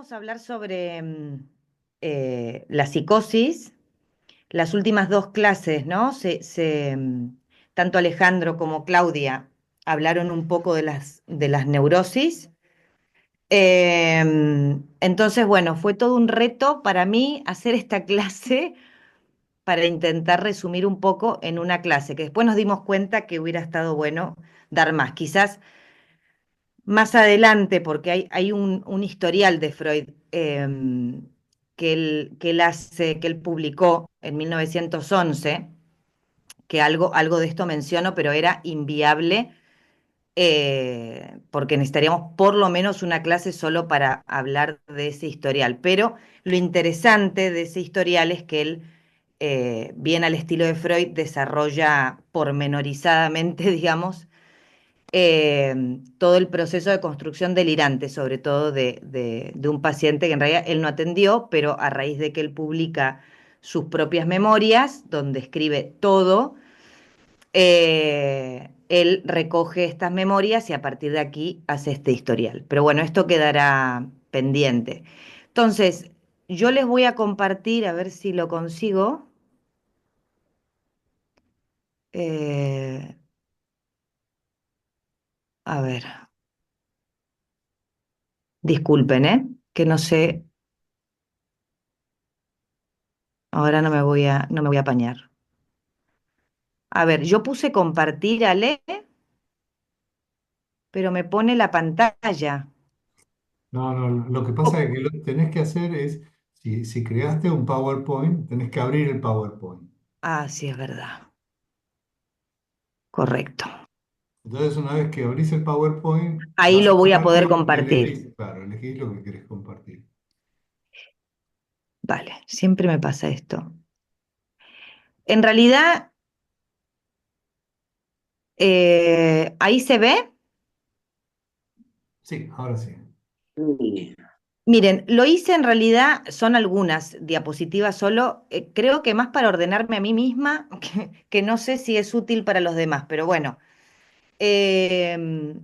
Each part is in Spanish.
vamos a hablar sobre la psicosis. Las últimas dos clases, ¿no? Tanto Alejandro como Claudia hablaron un poco de las neurosis. Entonces, bueno, fue todo un reto para mí hacer esta clase para intentar resumir un poco en una clase, que después nos dimos cuenta que hubiera estado bueno dar más. Quizás más adelante, porque hay un historial de Freud que él publicó en 1911, que algo de esto menciono, pero era inviable, porque necesitaríamos por lo menos una clase solo para hablar de ese historial. Pero lo interesante de ese historial es que él, bien al estilo de Freud, desarrolla pormenorizadamente, digamos, todo el proceso de construcción delirante, sobre todo de un paciente que en realidad él no atendió, pero a raíz de que él publica sus propias memorias, donde escribe todo, él recoge estas memorias y a partir de aquí hace este historial. Pero bueno, esto quedará pendiente. Entonces, yo les voy a compartir, a ver si lo consigo. Eh, a ver, disculpen, que no sé. Ahora no me voy a apañar. A ver, yo puse compartir Ale, pero me pone la pantalla. No, no, lo que pasa Oh, es que lo que tenés que hacer es, si creaste un PowerPoint, tenés que abrir el PowerPoint. ah, sí, es verdad. Correcto. Entonces, una vez que abrís el PowerPoint, Ahí vas a lo voy esa a poder parte y compartir. elegís, claro, elegís lo que querés compartir. Vale, siempre me pasa esto. En realidad, ahí se ve. Sí, ahora sí. Sí. Miren, lo hice en realidad, son algunas diapositivas solo, creo que más para ordenarme a mí misma, que no sé si es útil para los demás, pero bueno. em,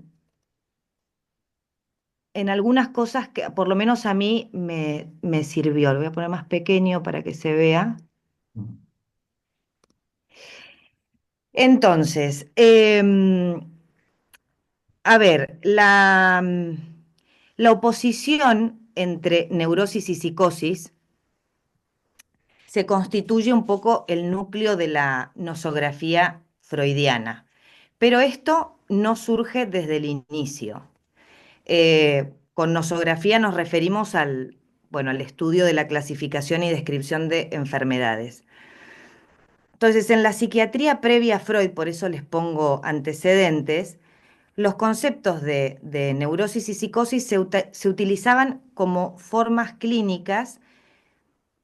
en algunas cosas que por lo menos a mí me sirvió. Lo voy a poner más pequeño para que se vea. Mm. Entonces, a ver, la oposición entre neurosis y psicosis se constituye un poco el núcleo de la nosografía freudiana, pero esto no surge desde el inicio. Con nosografía nos referimos bueno, al estudio de la clasificación y descripción de enfermedades. Entonces, en la psiquiatría previa a Freud, por eso les pongo antecedentes, los conceptos de neurosis y psicosis se utilizaban como formas clínicas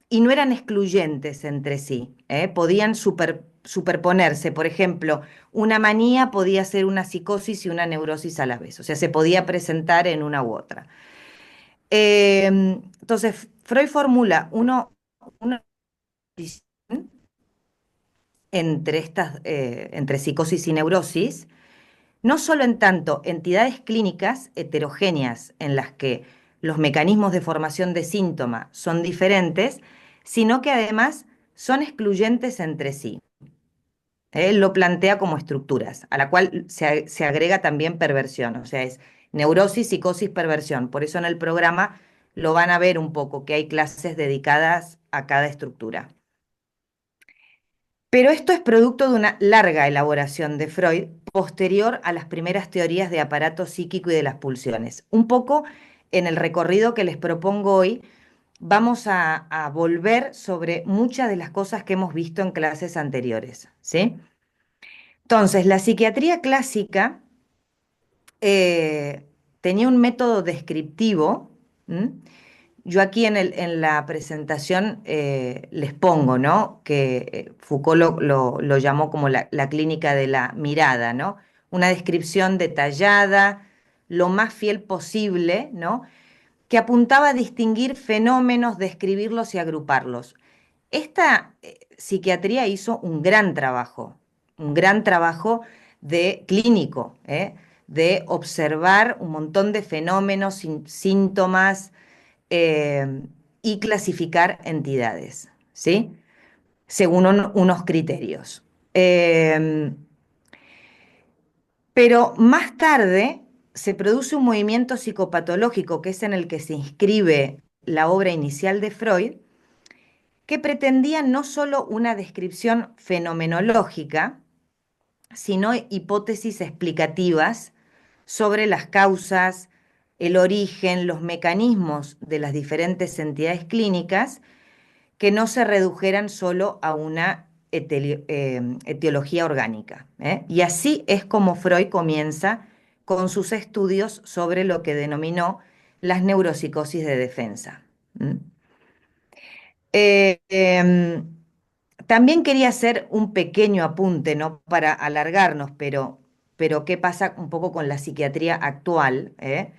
y no eran excluyentes entre sí, ¿eh? Podían superponerse. Por ejemplo, una manía podía ser una psicosis y una neurosis a la vez, o sea, se podía presentar en una u otra. Entonces, Freud formula una distinción entre psicosis y neurosis, no solo en tanto entidades clínicas heterogéneas en las que los mecanismos de formación de síntoma son diferentes, sino que además son excluyentes entre sí. Él lo plantea como estructuras, a la cual se agrega también perversión, o sea, es neurosis, psicosis, perversión. Por eso en el programa lo van a ver un poco, que hay clases dedicadas a cada estructura. Pero esto es producto de una larga elaboración de Freud posterior a las primeras teorías de aparato psíquico y de las pulsiones. Un poco en el recorrido que les propongo hoy, vamos a volver sobre muchas de las cosas que hemos visto en clases anteriores, ¿sí? Entonces, la psiquiatría clásica tenía un método descriptivo. ¿M? Yo aquí en la presentación les pongo, ¿no? Que Foucault lo llamó como la clínica de la mirada, ¿no? Una descripción detallada, lo más fiel posible, ¿no? Que apuntaba a distinguir fenómenos, describirlos y agruparlos. Esta psiquiatría hizo un gran trabajo de clínico, de observar un montón de fenómenos, síntomas, eh, y clasificar entidades, ¿sí? Según unos criterios. Eh, pero más tarde se produce un movimiento psicopatológico, que es en el que se inscribe la obra inicial de Freud, que pretendía no solo una descripción fenomenológica, sino hipótesis explicativas sobre las causas, el origen, los mecanismos de las diferentes entidades clínicas, que no se redujeran solo a una etiología orgánica, ¿eh? Y así es como Freud comienza con sus estudios sobre lo que denominó las neuropsicosis de defensa. ¿Mm? Eh, em, También quería hacer un pequeño apunte, no para alargarnos, pero qué pasa un poco con la psiquiatría actual, ¿eh?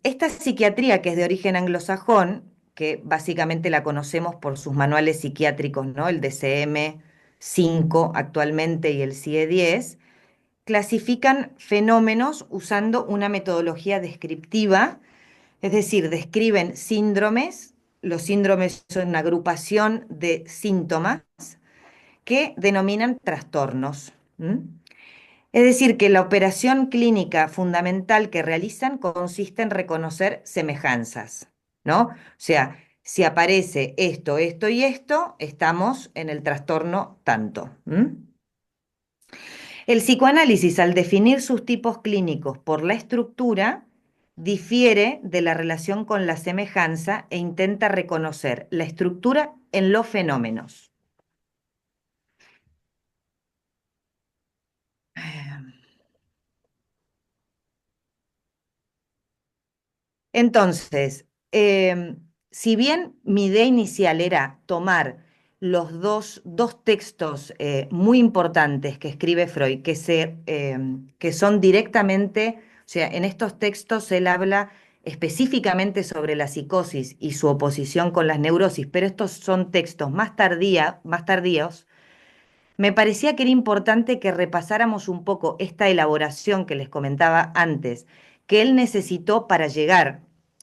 Esta psiquiatría que es de origen anglosajón, que básicamente la conocemos por sus manuales psiquiátricos, ¿no? El DSM-5 actualmente y el CIE-10, clasifican fenómenos usando una metodología descriptiva, es decir, describen síndromes. Los síndromes son una agrupación de síntomas que denominan trastornos. ¿M? Es decir, que la operación clínica fundamental que realizan consiste en reconocer semejanzas, ¿no? O sea, si aparece esto, esto y esto, estamos en el trastorno tanto. ¿M? El psicoanálisis, al definir sus tipos clínicos por la estructura, difiere de la relación con la semejanza e intenta reconocer la estructura en los fenómenos. Entonces, si bien mi idea inicial era tomar los dos textos muy importantes que escribe Freud, que son directamente, o sea, en estos textos él habla específicamente sobre la psicosis y su oposición con las neurosis, pero estos son textos más tardíos, me parecía que era importante que repasáramos un poco esta elaboración que les comentaba antes, que él necesitó para llegar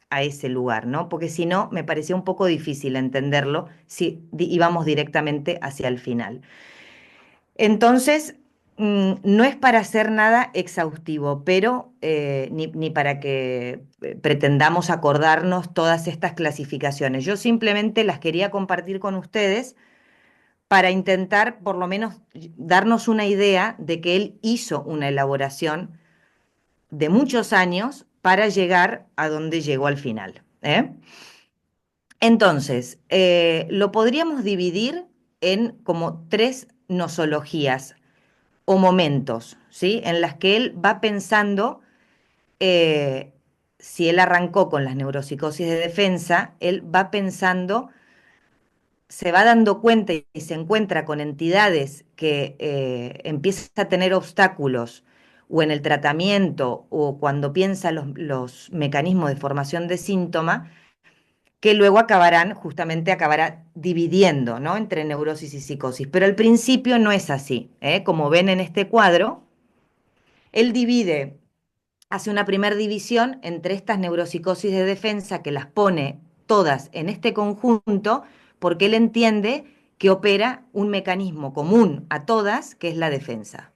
a ese lugar, ¿no? Porque si no, me parecía un poco difícil entenderlo si íbamos directamente hacia el final. Entonces, no es para hacer nada exhaustivo, pero ni para que pretendamos acordarnos todas estas clasificaciones. Yo simplemente las quería compartir con ustedes para intentar por lo menos darnos una idea de que él hizo una elaboración de muchos años para llegar a donde llegó al final, ¿eh? Entonces, lo podríamos dividir en como tres nosologías o momentos, ¿sí? En las que él va pensando, eh, si él arrancó con las neuropsicosis de defensa, él va pensando, se va dando cuenta y se encuentra con entidades que empieza a tener obstáculos o en el tratamiento o cuando piensa los mecanismos de formación de síntoma, que luego acabará dividiendo, ¿no? Entre neurosis y psicosis. Pero al principio no es así, ¿eh? Como ven en este cuadro, él hace una primera división entre estas neuropsicosis de defensa que las pone todas en este conjunto porque él entiende que opera un mecanismo común a todas, que es la defensa.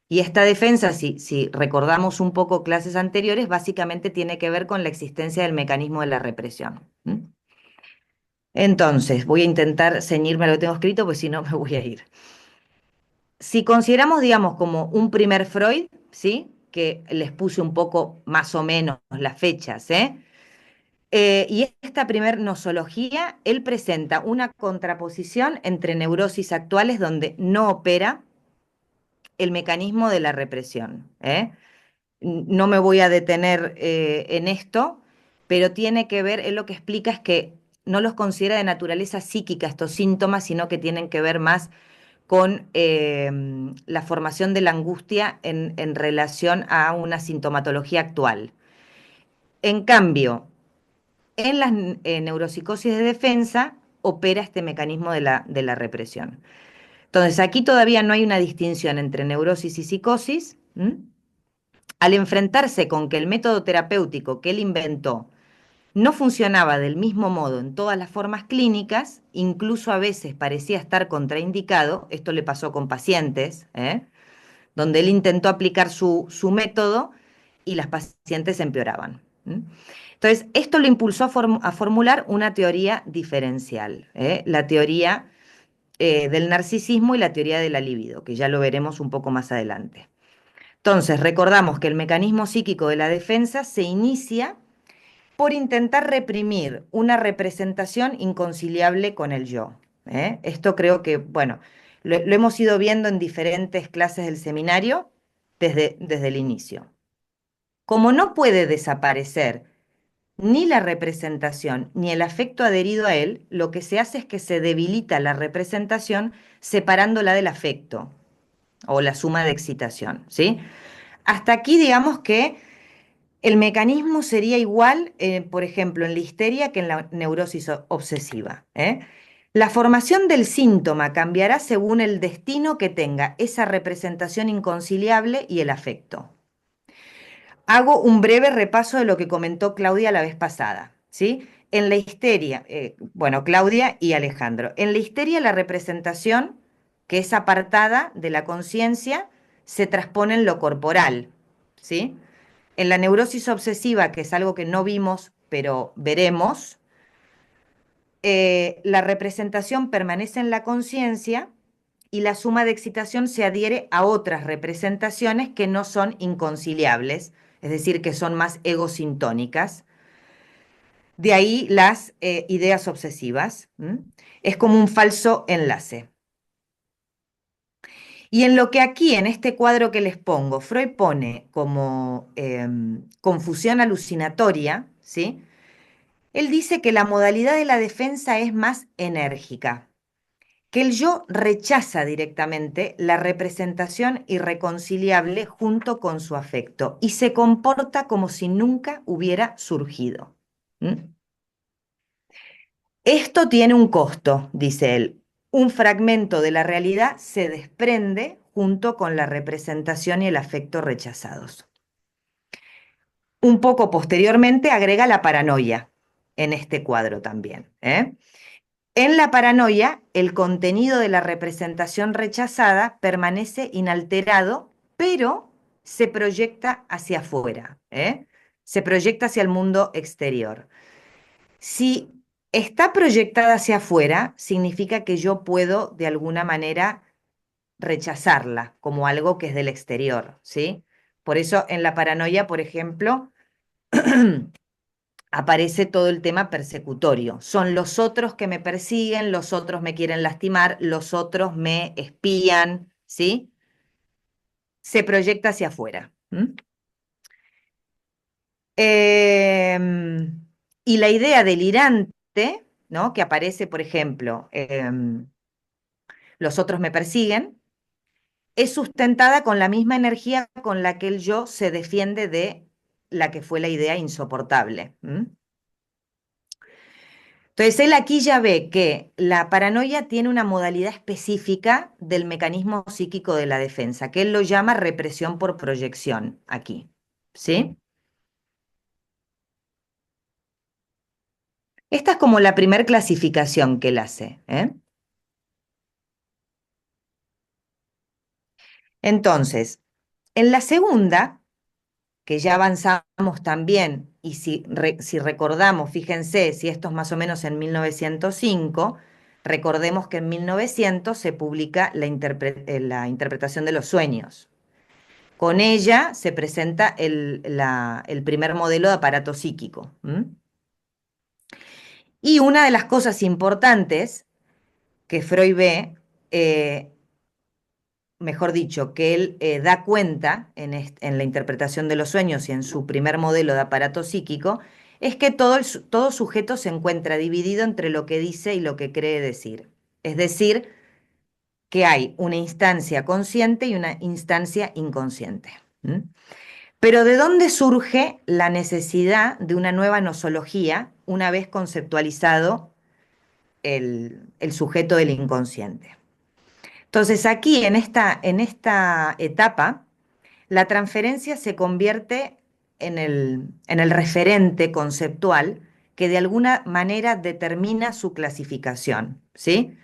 Y esta defensa, si recordamos un poco clases anteriores, básicamente tiene que ver con la existencia del mecanismo de la represión. ¿Mm? Entonces, voy a intentar ceñirme a lo que tengo escrito, pues si no me voy a ir. Si consideramos, digamos, como un primer Freud, ¿sí? Que les puse un poco más o menos las fechas, ¿eh? Y esta primer nosología, él presenta una contraposición entre neurosis actuales donde no opera el mecanismo de la represión, ¿eh? No me voy a detener en esto, pero tiene que ver, él lo que explica es que no los considera de naturaleza psíquica estos síntomas, sino que tienen que ver más con la formación de la angustia en relación a una sintomatología actual. En cambio, en las neuropsicosis de defensa opera este mecanismo de la represión. Entonces, aquí todavía no hay una distinción entre neurosis y psicosis. ¿M? al enfrentarse con que el método terapéutico que él inventó no funcionaba del mismo modo en todas las formas clínicas, incluso a veces parecía estar contraindicado, esto le pasó con pacientes, donde él intentó aplicar su método y las pacientes empeoraban. Entonces, esto lo impulsó a formular una teoría diferencial, la teoría del narcisismo y la teoría de la libido, que ya lo veremos un poco más adelante. Entonces, recordamos que el mecanismo psíquico de la defensa se inicia por intentar reprimir una representación inconciliable con el yo. Esto creo que, bueno, lo hemos ido viendo en diferentes clases del seminario desde el inicio. Como no puede desaparecer ni la representación ni el afecto adherido a él, lo que se hace es que se debilita la representación separándola del afecto o la suma de excitación, ¿sí? Hasta aquí digamos que el mecanismo sería igual, por ejemplo, en la histeria que en la neurosis obsesiva. La formación del síntoma cambiará según el destino que tenga esa representación inconciliable y el afecto. Hago un breve repaso de lo que comentó Claudia la vez pasada, ¿sí? En la histeria, bueno, Claudia y Alejandro, en la histeria la representación que es apartada de la conciencia se transpone en lo corporal, ¿sí? En la neurosis obsesiva, que es algo que no vimos, pero veremos, la representación permanece en la conciencia y la suma de excitación se adhiere a otras representaciones que no son inconciliables, es decir, que son más egosintónicas. De ahí las ideas obsesivas. Es como un falso enlace. Y en lo que aquí, en este cuadro que les pongo, Freud pone como confusión alucinatoria, ¿sí? Él dice que la modalidad de la defensa es más enérgica, que el yo rechaza directamente la representación irreconciliable junto con su afecto y se comporta como si nunca hubiera surgido. Esto tiene un costo, dice él. Un fragmento de la realidad se desprende junto con la representación y el afecto rechazados. Un poco posteriormente agrega la paranoia en este cuadro también. En la paranoia, el contenido de la representación rechazada permanece inalterado, pero se proyecta hacia afuera, se proyecta hacia el mundo exterior. Si está proyectada hacia afuera, significa que yo puedo de alguna manera rechazarla como algo que es del exterior, ¿sí? Por eso en la paranoia, por ejemplo, aparece todo el tema persecutorio. Son los otros que me persiguen, los otros me quieren lastimar, los otros me espían, ¿sí? Se proyecta hacia afuera. Y la idea delirante, ¿no? Que aparece, por ejemplo, los otros me persiguen, es sustentada con la misma energía con la que el yo se defiende de la que fue la idea insoportable. Entonces, él aquí ya ve que la paranoia tiene una modalidad específica del mecanismo psíquico de la defensa, que él lo llama represión por proyección aquí. ¿Sí? Esta es como la primer clasificación que él hace. Entonces, en la segunda, que ya avanzamos también, y si recordamos, fíjense, si esto es más o menos en 1905, recordemos que en 1900 se publica la interpretación de los sueños. Con ella se presenta el primer modelo de aparato psíquico. Y una de las cosas importantes que Freud ve, mejor dicho, que él da cuenta en la interpretación de los sueños y en su primer modelo de aparato psíquico, es que todo sujeto se encuentra dividido entre lo que dice y lo que cree decir. Es decir, que hay una instancia consciente y una instancia inconsciente. Pero ¿de dónde surge la necesidad de una nueva nosología una vez conceptualizado el sujeto del inconsciente? Entonces aquí en esta etapa la transferencia se convierte en el referente conceptual que de alguna manera determina su clasificación, ¿sí?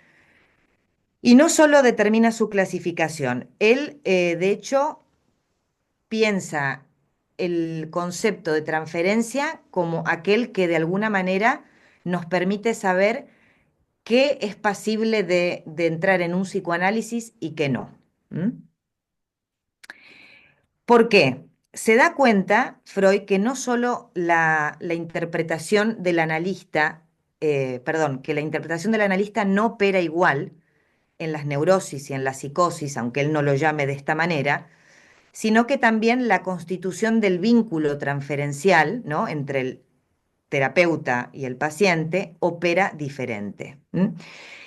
Y no solo determina su clasificación, él, de hecho, piensa el concepto de transferencia como aquel que de alguna manera nos permite saber qué es pasible de entrar en un psicoanálisis y qué no. ¿Mm? ¿Por qué? Se da cuenta Freud que no solo la interpretación del analista, perdón, que la interpretación del analista no opera igual en las neurosis y en la psicosis, aunque él no lo llame de esta manera, sino que también la constitución del vínculo transferencial, ¿no?, entre el terapeuta y el paciente opera diferente. ¿M?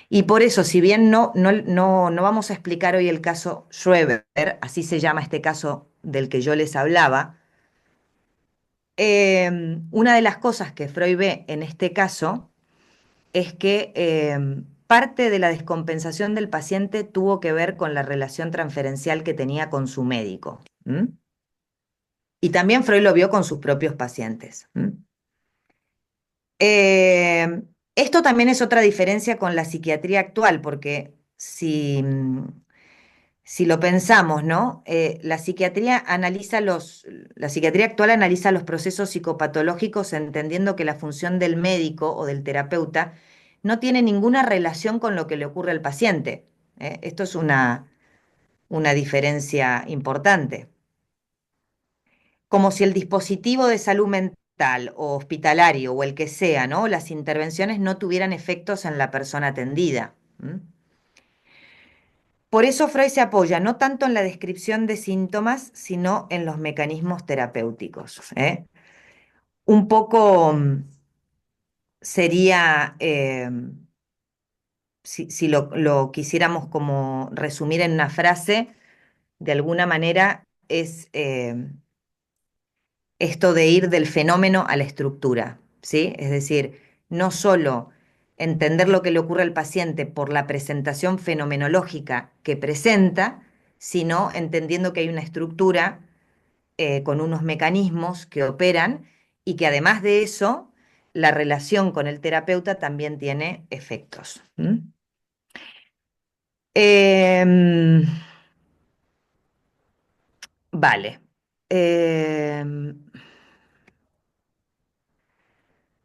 Y por eso, si bien no vamos a explicar hoy el caso Schreber, así se llama este caso del que yo les hablaba, una de las cosas que Freud ve en este caso es que parte de la descompensación del paciente tuvo que ver con la relación transferencial que tenía con su médico. ¿M? Y también Freud lo vio con sus propios pacientes. ¿M? Eh, Esto también es otra diferencia con la psiquiatría actual, porque si lo pensamos, ¿no? La psiquiatría actual analiza los procesos psicopatológicos entendiendo que la función del médico o del terapeuta no tiene ninguna relación con lo que le ocurre al paciente. Esto es una diferencia importante. Como si el dispositivo de salud mental o hospitalario o el que sea, ¿no? Las intervenciones no tuvieran efectos en la persona atendida. ¿M? Por eso Freud se apoya no tanto en la descripción de síntomas, sino en los mecanismos terapéuticos. Un poco sería, si lo quisiéramos como resumir en una frase, de alguna manera es esto de ir del fenómeno a la estructura, ¿sí? Es decir, no solo entender lo que le ocurre al paciente por la presentación fenomenológica que presenta, sino entendiendo que hay una estructura con unos mecanismos que operan y que además de eso, la relación con el terapeuta también tiene efectos. ¿Mm? Em, vale. Em,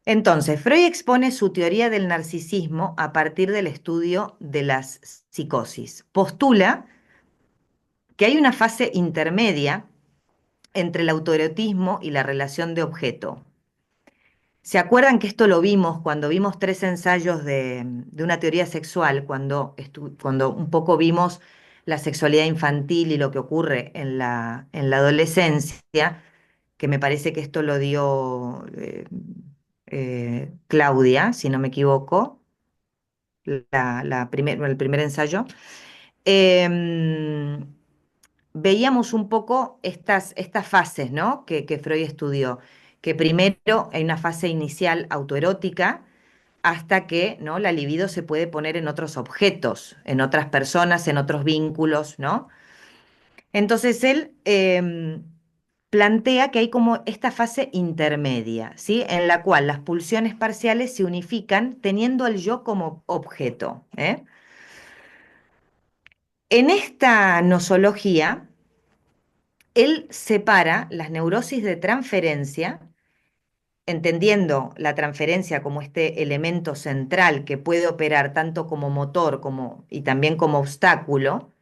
Entonces, Freud expone su teoría del narcisismo a partir del estudio de las psicosis. Postula que hay una fase intermedia entre el autoerotismo y la relación de objeto. ¿Se acuerdan que esto lo vimos cuando vimos tres ensayos de una teoría sexual, cuando un poco vimos la sexualidad infantil y lo que ocurre en la adolescencia? Que me parece que esto lo dio Claudia, si no me equivoco, el primer ensayo. Em, Veíamos un poco estas fases, ¿no?, que Freud estudió, que primero hay una fase inicial autoerótica, hasta que, ¿no?, la libido se puede poner en otros objetos, en otras personas, en otros vínculos, ¿no? Entonces él plantea que hay como esta fase intermedia, ¿sí?, en la cual las pulsiones parciales se unifican teniendo al yo como objeto. En esta nosología, él separa las neurosis de transferencia, entendiendo la transferencia como este elemento central que puede operar tanto como motor y también como obstáculo,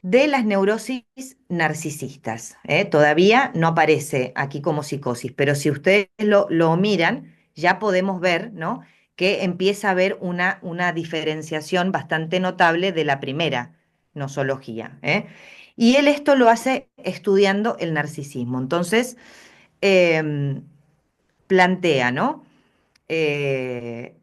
de las neurosis narcisistas. Todavía no aparece aquí como psicosis, pero si ustedes lo miran, ya podemos ver, ¿no?, que empieza a haber una diferenciación bastante notable de la primera nosología. Y él esto lo hace estudiando el narcisismo. Entonces, em, plantea, ¿no? Eh,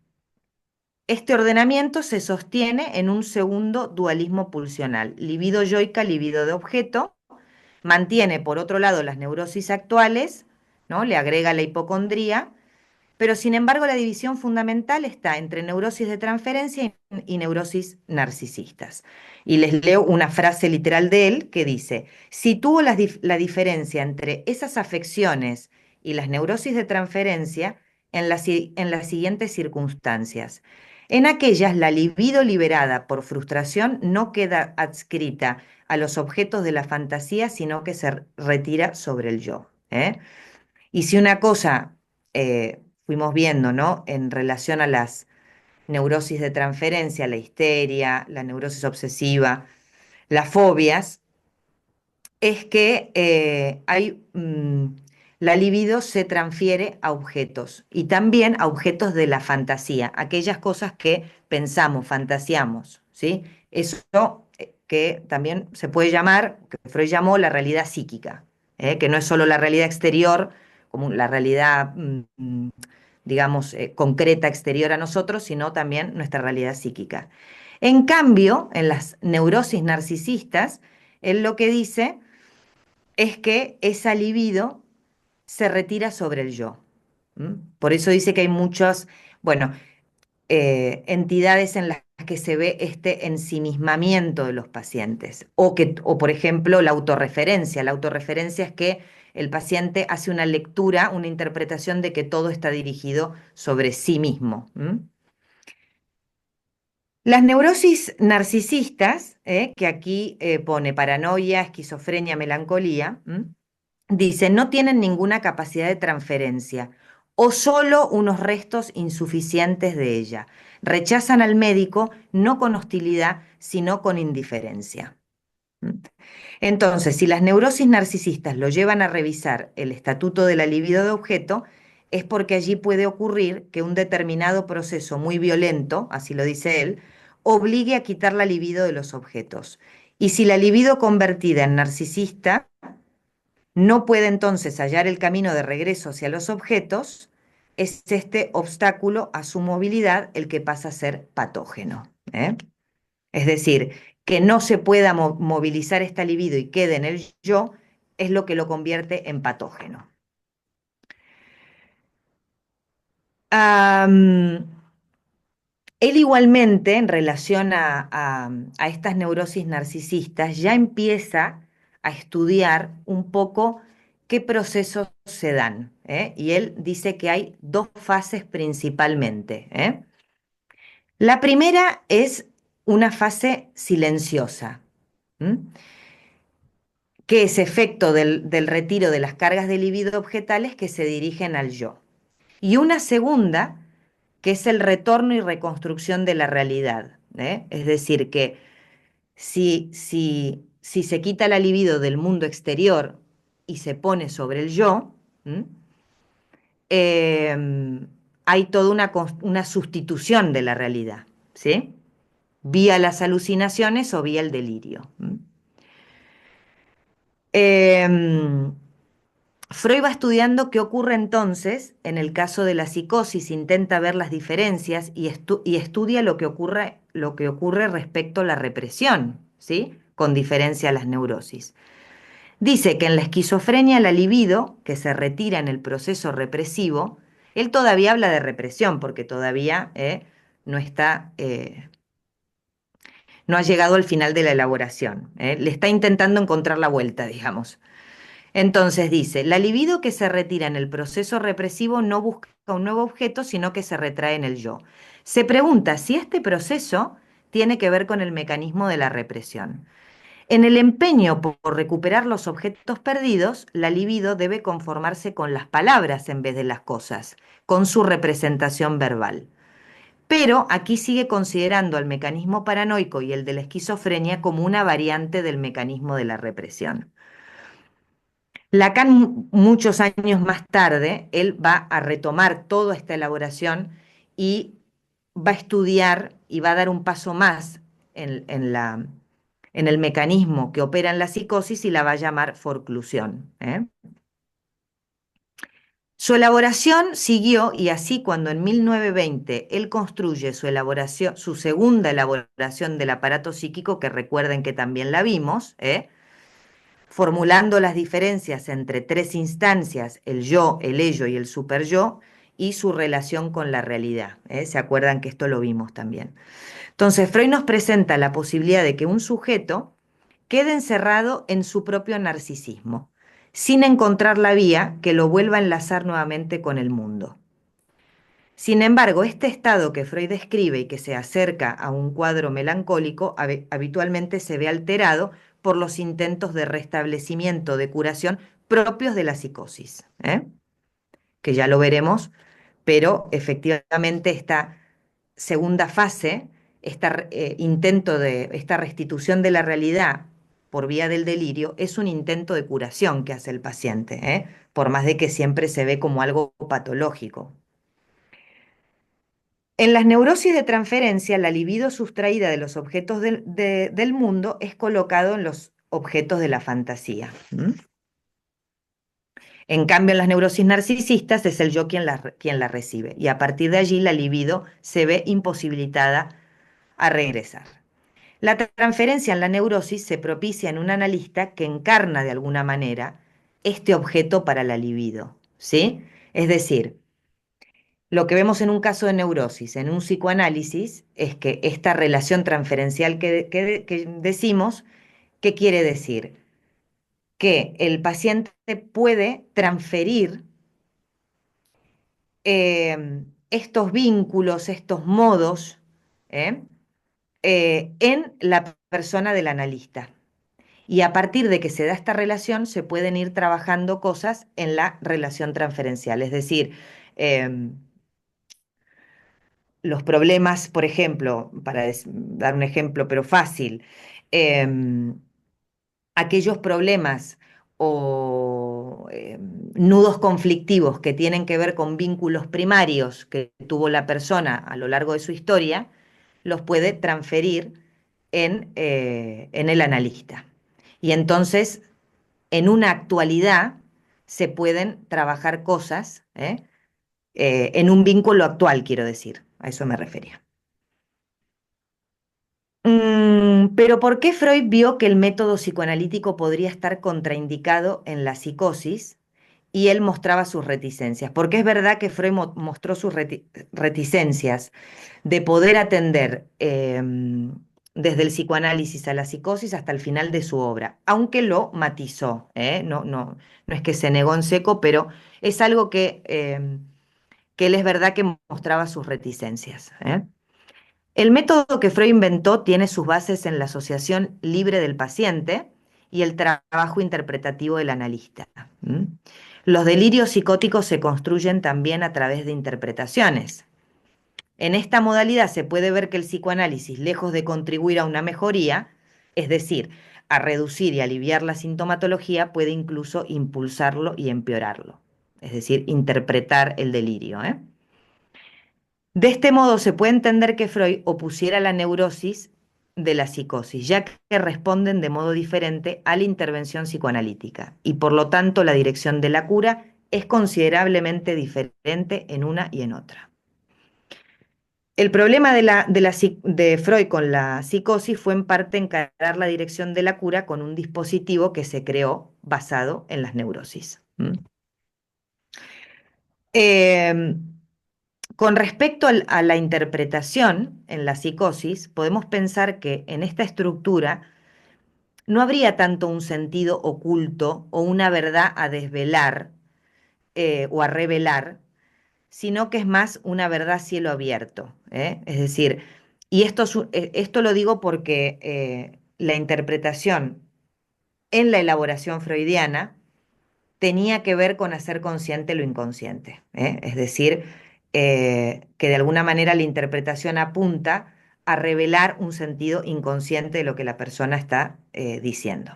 este ordenamiento se sostiene en un segundo dualismo pulsional, libido yoica, libido de objeto, mantiene por otro lado las neurosis actuales, ¿no?, le agrega la hipocondría pero sin embargo la división fundamental está entre neurosis de transferencia y neurosis narcisistas. Y les leo una frase literal de él que dice, sitúo la diferencia entre esas afecciones y las neurosis de transferencia en las siguientes circunstancias. En aquellas, la libido liberada por frustración no queda adscrita a los objetos de la fantasía, sino que se retira sobre el yo. ¿Eh? Y si una cosa fuimos viendo, ¿no? En relación a las neurosis de transferencia, la histeria, la neurosis obsesiva, las fobias, es que la libido se transfiere a objetos y también a objetos de la fantasía, aquellas cosas que pensamos, fantaseamos, ¿sí? Eso que también se puede llamar, que Freud llamó la realidad psíquica, que no es solo la realidad exterior, como la realidad, digamos, concreta exterior a nosotros, sino también nuestra realidad psíquica. En cambio, en las neurosis narcisistas, él lo que dice es que esa libido se retira sobre el yo. ¿M? Por eso dice que hay muchas, bueno, entidades en las que se ve este ensimismamiento de los pacientes. O, por ejemplo, la autorreferencia. La autorreferencia es que el paciente hace una lectura, una interpretación de que todo está dirigido sobre sí mismo. ¿M? Las neurosis narcisistas, que aquí pone paranoia, esquizofrenia, melancolía, dice, no tienen ninguna capacidad de transferencia o solo unos restos insuficientes de ella. Rechazan al médico no con hostilidad, sino con indiferencia. ¿Mm? Entonces, si las neurosis narcisistas lo llevan a revisar el estatuto de la libido de objeto, es porque allí puede ocurrir que un determinado proceso muy violento, así lo dice él, obligue a quitar la libido de los objetos. Y si la libido convertida en narcisista no puede entonces hallar el camino de regreso hacia los objetos, es este obstáculo a su movilidad el que pasa a ser patógeno. ¿Eh? Es decir, que no se pueda movilizar esta libido y quede en el yo, es lo que lo convierte en patógeno. Am, Él igualmente, en relación a estas neurosis narcisistas, ya empieza a estudiar un poco qué procesos se dan. ¿Eh? Y él dice que hay dos fases principalmente. ¿Eh? La primera es una fase silenciosa, ¿m? Que es efecto del retiro de las cargas de libido objetales que se dirigen al yo. Y una segunda, que es el retorno y reconstrucción de la realidad. ¿Eh? Es decir, que si se quita la libido del mundo exterior y se pone sobre el yo, hay toda una sustitución de la realidad, ¿sí? Vía las alucinaciones o vía el delirio. Eh, Freud va estudiando qué ocurre entonces en el caso de la psicosis, intenta ver las diferencias y estudia lo que ocurre respecto a la represión, ¿sí? Con diferencia a las neurosis. Dice que en la esquizofrenia la libido, que se retira en el proceso represivo, él todavía habla de represión porque todavía no está, no ha llegado al final de la elaboración. Le está intentando encontrar la vuelta, digamos. Entonces dice, la libido que se retira en el proceso represivo no busca un nuevo objeto, sino que se retrae en el yo. Se pregunta si este proceso tiene que ver con el mecanismo de la represión. En el empeño por recuperar los objetos perdidos, la libido debe conformarse con las palabras en vez de las cosas, con su representación verbal. Pero aquí sigue considerando al mecanismo paranoico y el de la esquizofrenia como una variante del mecanismo de la represión. Lacan, muchos años más tarde, él va a retomar toda esta elaboración y va a estudiar y va a dar un paso más en el mecanismo que opera en la psicosis y la va a llamar forclusión. ¿Eh? Su elaboración siguió y así cuando en 1920 él construye su segunda elaboración del aparato psíquico, que recuerden que también la vimos, formulando las diferencias entre tres instancias, el yo, el ello y el superyo, y su relación con la realidad. ¿Eh? ¿Se acuerdan que esto lo vimos también? Entonces, Freud nos presenta la posibilidad de que un sujeto quede encerrado en su propio narcisismo, sin encontrar la vía que lo vuelva a enlazar nuevamente con el mundo. Sin embargo, este estado que Freud describe y que se acerca a un cuadro melancólico habitualmente se ve alterado por los intentos de restablecimiento, de curación propios de la psicosis, ¿eh? Que ya lo veremos, pero efectivamente esta segunda fase, este intento de esta restitución de la realidad por vía del delirio, es un intento de curación que hace el paciente, ¿eh? Por más de que siempre se ve como algo patológico. En las neurosis de transferencia, la libido sustraída de los objetos del mundo es colocado en los objetos de la fantasía. ¿Mm? En cambio, en las neurosis narcisistas es el yo quien la recibe y a partir de allí la libido se ve imposibilitada a regresar. La transferencia en la neurosis se propicia en un analista que encarna de alguna manera este objeto para la libido, ¿sí? Es decir, lo que vemos en un caso de neurosis, en un psicoanálisis, es que esta relación transferencial que decimos, ¿qué quiere decir? Que el paciente puede transferir estos vínculos, estos modos, ¿eh? En la persona del analista. Y a partir de que se da esta relación, se pueden ir trabajando cosas en la relación transferencial. Es decir, eh, los problemas, por ejemplo, para dar un ejemplo, pero fácil, em, aquellos problemas o nudos conflictivos que tienen que ver con vínculos primarios que tuvo la persona a lo largo de su historia, los puede transferir en el analista. Y entonces, en una actualidad, se pueden trabajar cosas, en un vínculo actual, quiero decir, a eso me refería. Pero ¿por qué Freud vio que el método psicoanalítico podría estar contraindicado en la psicosis y él mostraba sus reticencias? Porque es verdad que Freud mostró sus reticencias de poder atender desde el psicoanálisis a la psicosis hasta el final de su obra, aunque lo matizó, ¿eh? No es que se negó en seco, pero es algo que él es verdad que mostraba sus reticencias, ¿eh? El método que Freud inventó tiene sus bases en la asociación libre del paciente y el trabajo interpretativo del analista. ¿Mm? Los delirios psicóticos se construyen también a través de interpretaciones. En esta modalidad se puede ver que el psicoanálisis, lejos de contribuir a una mejoría, es decir, a reducir y aliviar la sintomatología, puede incluso impulsarlo y empeorarlo. Es decir, interpretar el delirio, ¿eh? De este modo se puede entender que Freud opusiera la neurosis de la psicosis, ya que responden de modo diferente a la intervención psicoanalítica y por lo tanto la dirección de la cura es considerablemente diferente en una y en otra. El problema de Freud con la psicosis fue en parte encarar la dirección de la cura con un dispositivo que se creó basado en las neurosis. ¿Mm? Em, Con respecto a la interpretación en la psicosis, podemos pensar que en esta estructura no habría tanto un sentido oculto o una verdad a desvelar o a revelar, sino que es más una verdad a cielo abierto, ¿eh? Es decir, y esto lo digo porque la interpretación en la elaboración freudiana tenía que ver con hacer consciente lo inconsciente, ¿eh? Es decir, que de alguna manera la interpretación apunta a revelar un sentido inconsciente de lo que la persona está diciendo.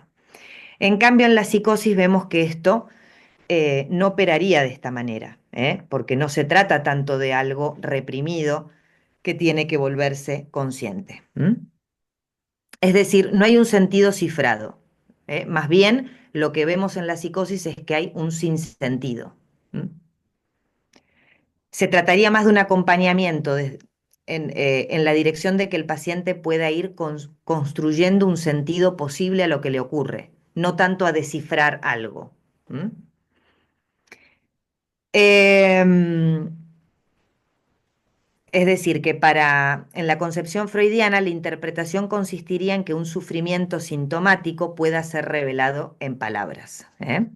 En cambio, en la psicosis vemos que esto no operaría de esta manera, porque no se trata tanto de algo reprimido que tiene que volverse consciente. Es decir, no hay un sentido cifrado. Más bien, lo que vemos en la psicosis es que hay un sinsentido. ¿Mm? Se trataría más de un acompañamiento en la dirección de que el paciente pueda ir construyendo un sentido posible a lo que le ocurre, no tanto a descifrar algo. ¿Mm? Em, Es decir, que en la concepción freudiana la interpretación consistiría en que un sufrimiento sintomático pueda ser revelado en palabras. ¿Eh?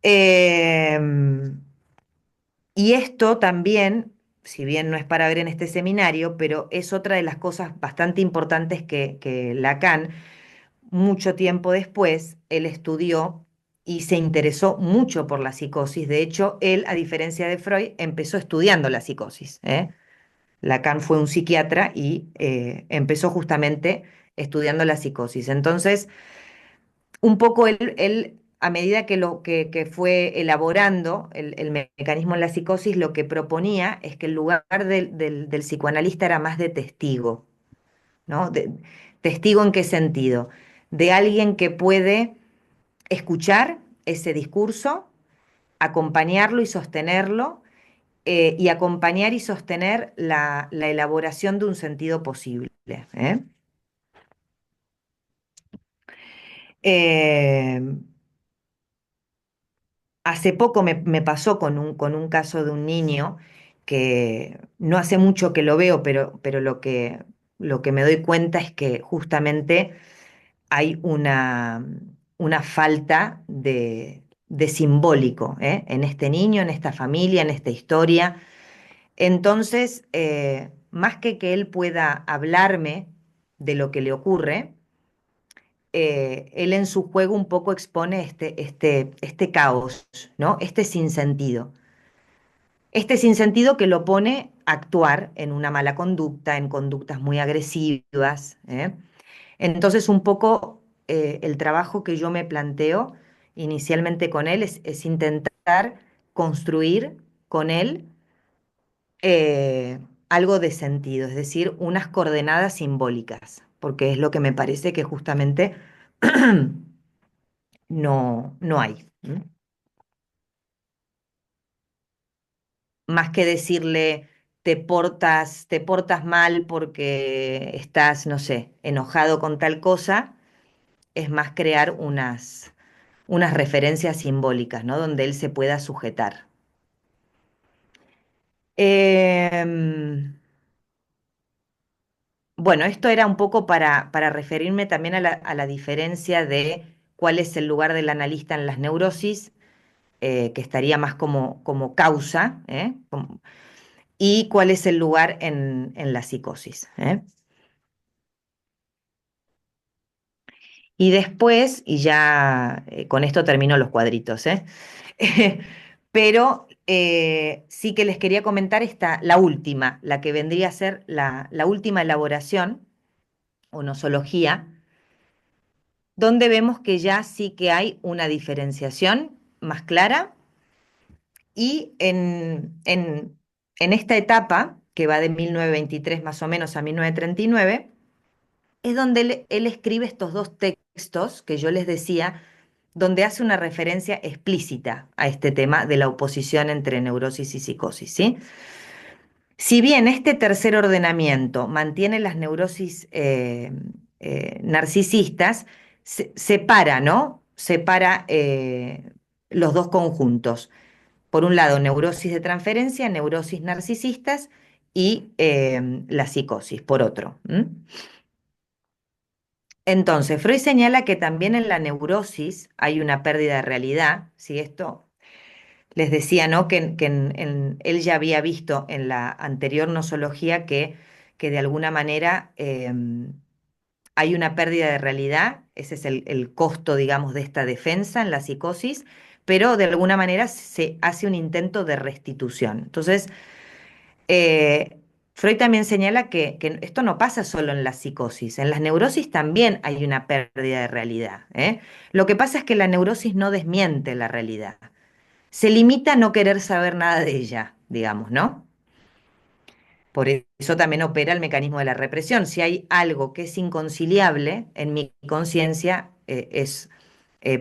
Em, y esto también, si bien no es para ver en este seminario, pero es otra de las cosas bastante importantes que Lacan, mucho tiempo después, él estudió y se interesó mucho por la psicosis. De hecho, él, a diferencia de Freud, empezó estudiando la psicosis. ¿Eh? Lacan fue un psiquiatra y empezó justamente estudiando la psicosis. Entonces, un poco él, a medida que fue elaborando el mecanismo en la psicosis, lo que proponía es que el lugar del psicoanalista era más de testigo, ¿no? ¿Testigo en qué sentido? De alguien que puede escuchar ese discurso, acompañarlo y sostenerlo, y acompañar y sostener la elaboración de un sentido posible. ¿Eh? Eh, Hace poco me pasó con un caso de un niño que no hace mucho que lo veo, pero lo que me doy cuenta es que justamente hay una falta de simbólico, ¿eh? En este niño, en esta familia, en esta historia. Entonces, más que él pueda hablarme de lo que le ocurre, él en su juego un poco expone este caos, ¿no? Este sinsentido. Este sinsentido que lo pone a actuar en una mala conducta, en conductas muy agresivas. ¿Eh? Entonces, un poco el trabajo que yo me planteo inicialmente con él es intentar construir con él algo de sentido, es decir, unas coordenadas simbólicas, porque es lo que me parece que justamente no hay. ¿M? Más que decirle te portas mal porque estás, no sé, enojado con tal cosa, es más crear unas referencias simbólicas, ¿no? Donde él se pueda sujetar. Em, bueno, esto era un poco para referirme también a la diferencia de cuál es el lugar del analista en las neurosis, que estaría más como causa, ¿eh? Y cuál es el lugar en la psicosis. ¿Eh? Y después, y ya con esto termino los cuadritos, ¿eh? Pero sí que les quería comentar la última, la que vendría a ser la última elaboración o nosología, donde vemos que ya sí que hay una diferenciación más clara y en esta etapa, que va de 1923 más o menos a 1939, es donde él escribe estos dos textos que yo les decía, donde hace una referencia explícita a este tema de la oposición entre neurosis y psicosis, ¿sí? Si bien este tercer ordenamiento mantiene las neurosis narcisistas, separa, ¿no? Separa los dos conjuntos. Por un lado, neurosis de transferencia, neurosis narcisistas y la psicosis, por otro. ¿M? Entonces, Freud señala que también en la neurosis hay una pérdida de realidad, si esto les decía, ¿no? Que él ya había visto en la anterior nosología que de alguna manera hay una pérdida de realidad, ese es el costo, digamos, de esta defensa en la psicosis, pero de alguna manera se hace un intento de restitución. Entonces, Freud también señala que esto no pasa solo en la psicosis, en las neurosis también hay una pérdida de realidad. ¿Eh? Lo que pasa es que la neurosis no desmiente la realidad, se limita a no querer saber nada de ella, digamos, ¿no? Por eso también opera el mecanismo de la represión. Si hay algo que es inconciliable en mi conciencia, es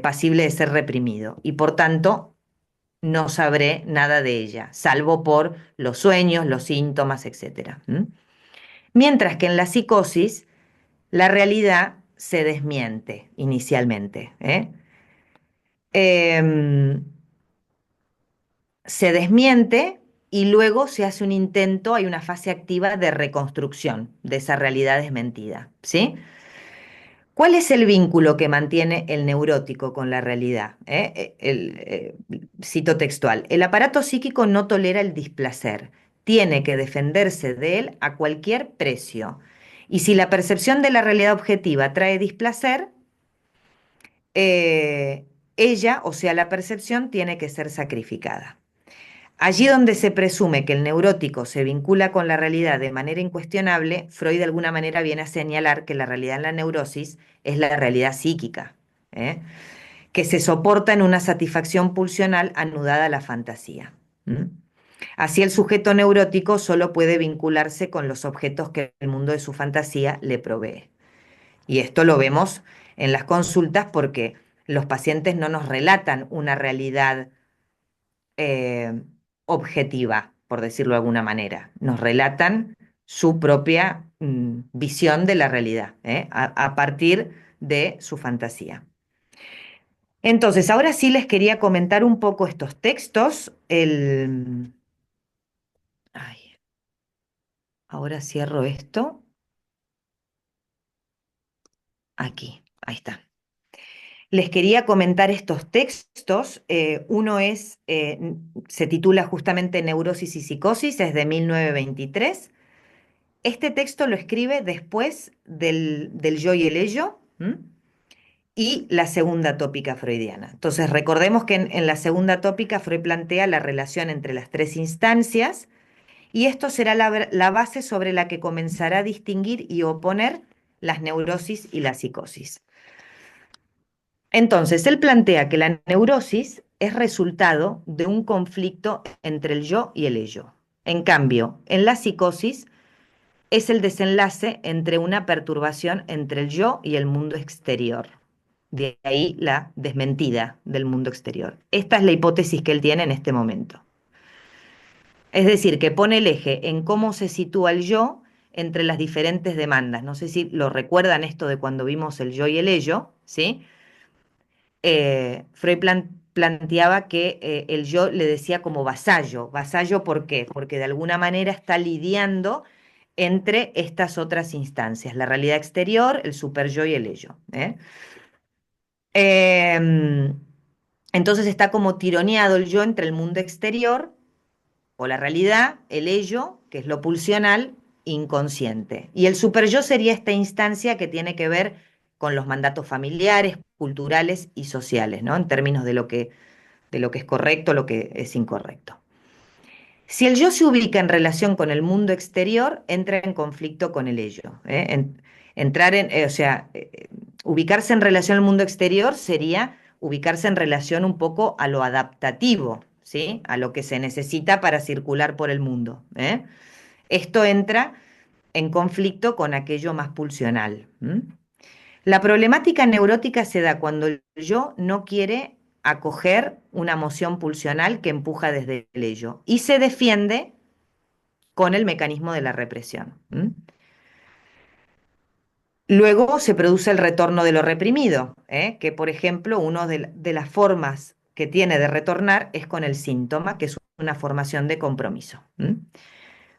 pasible de ser reprimido y por tanto no sabré nada de ella, salvo por los sueños, los síntomas, etcétera. ¿M? Mientras que en la psicosis la realidad se desmiente inicialmente. ¿Eh? Em, Se desmiente y luego se hace un intento, hay una fase activa de reconstrucción de esa realidad desmentida, ¿sí? ¿Cuál es el vínculo que mantiene el neurótico con la realidad? Cito textual, el aparato psíquico no tolera el displacer, tiene que defenderse de él a cualquier precio. Y si la percepción de la realidad objetiva trae displacer, eh, ella, o sea, la percepción, tiene que ser sacrificada. Allí donde se presume que el neurótico se vincula con la realidad de manera incuestionable, Freud de alguna manera viene a señalar que la realidad en la neurosis es la realidad psíquica, ¿eh? Que se soporta en una satisfacción pulsional anudada a la fantasía. ¿Mm? Así el sujeto neurótico solo puede vincularse con los objetos que el mundo de su fantasía le provee. Y esto lo vemos en las consultas porque los pacientes no nos relatan una realidad eh, objetiva, por decirlo de alguna manera. Nos relatan su propia visión de la realidad, ¿eh? A partir de su fantasía. Entonces, ahora sí les quería comentar un poco estos textos. Ay, ahora cierro esto. Aquí, ahí está. Les quería comentar estos textos. Uno se titula justamente Neurosis y Psicosis, es de 1923. Este texto lo escribe después del yo y el ello, ¿m? Y la segunda tópica freudiana. Entonces, recordemos que en la segunda tópica Freud plantea la relación entre las tres instancias y esto será la base sobre la que comenzará a distinguir y oponer las neurosis y la psicosis. Entonces, él plantea que la neurosis es resultado de un conflicto entre el yo y el ello. En cambio, en la psicosis es el desenlace entre una perturbación entre el yo y el mundo exterior. De ahí la desmentida del mundo exterior. Esta es la hipótesis que él tiene en este momento. Es decir, que pone el eje en cómo se sitúa el yo entre las diferentes demandas. No sé si lo recuerdan esto de cuando vimos el yo y el ello, ¿sí? Freud planteaba que el yo le decía como vasallo. ¿Vasallo por qué? Porque de alguna manera está lidiando entre estas otras instancias, la realidad exterior, el superyo y el ello, ¿eh? Em, entonces está como tironeado el yo entre el mundo exterior o la realidad, el ello, que es lo pulsional, inconsciente. Y el superyo sería esta instancia que tiene que ver con los mandatos familiares, culturales y sociales, ¿no? En términos de lo que es correcto, lo que es incorrecto. Si el yo se ubica en relación con el mundo exterior, entra en conflicto con el ello, ¿eh? Entrar o sea, ubicarse en relación al mundo exterior sería ubicarse en relación un poco a lo adaptativo, ¿sí? A lo que se necesita para circular por el mundo, ¿eh? Esto entra en conflicto con aquello más pulsional. ¿M? La problemática neurótica se da cuando el yo no quiere acoger una emoción pulsional que empuja desde el ello y se defiende con el mecanismo de la represión. ¿M? Luego se produce el retorno de lo reprimido, ¿eh? Que por ejemplo, una de las formas que tiene de retornar es con el síntoma, que es una formación de compromiso, ¿m?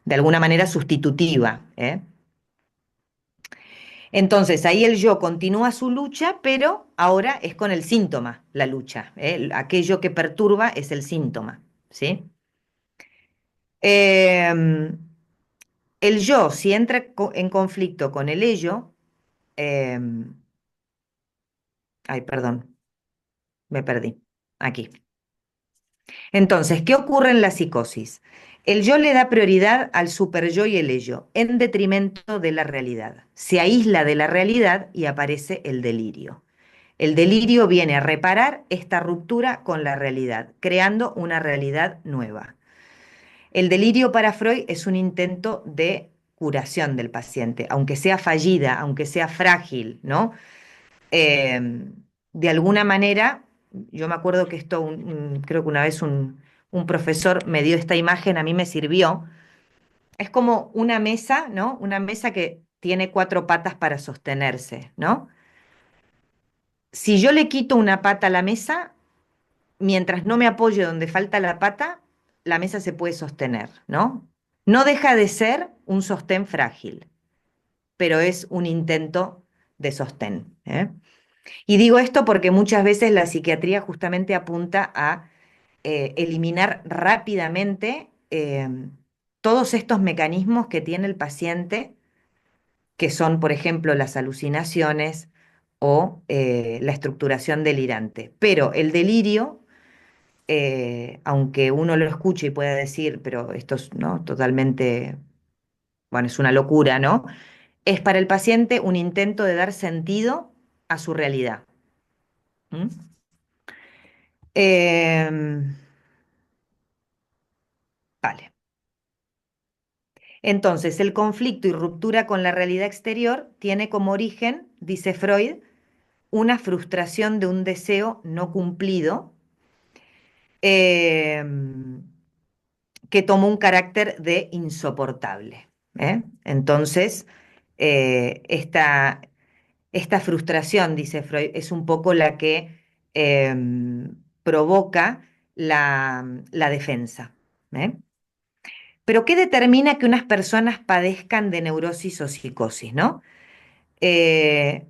De alguna manera sustitutiva, ¿eh? Entonces ahí el yo continúa su lucha, pero ahora es con el síntoma la lucha, ¿eh? Aquello que perturba es el síntoma, ¿sí? Em, el yo, si entra en conflicto con el ello, em, ay, perdón, me perdí, aquí. Entonces, ¿qué ocurre en la psicosis? El yo le da prioridad al superyo y el ello, en detrimento de la realidad. Se aísla de la realidad y aparece el delirio. El delirio viene a reparar esta ruptura con la realidad, creando una realidad nueva. El delirio para Freud es un intento de curación del paciente, aunque sea fallida, aunque sea frágil, ¿no? Eh, de alguna manera, yo me acuerdo que esto, creo que una vez un profesor me dio esta imagen, a mí me sirvió. Es como una mesa, ¿no? Una mesa que tiene cuatro patas para sostenerse, ¿no? Si yo le quito una pata a la mesa, mientras no me apoye donde falta la pata, la mesa se puede sostener, ¿no? No deja de ser un sostén frágil, pero es un intento de sostén, ¿eh? Y digo esto porque muchas veces la psiquiatría justamente apunta a eliminar rápidamente todos estos mecanismos que tiene el paciente, que son, por ejemplo, las alucinaciones o la estructuración delirante. Pero el delirio, aunque uno lo escuche y pueda decir, pero esto es, ¿no?, totalmente, bueno, es una locura, ¿no? Es para el paciente un intento de dar sentido a su realidad. ¿Mm? Em, vale. Entonces, el conflicto y ruptura con la realidad exterior tiene como origen, dice Freud, una frustración de un deseo no cumplido, em, que tomó un carácter de insoportable. ¿Eh? Entonces, esta frustración, dice Freud, es un poco la que provoca la defensa. ¿Eh? Pero ¿qué determina que unas personas padezcan de neurosis o psicosis, ¿no? Eh,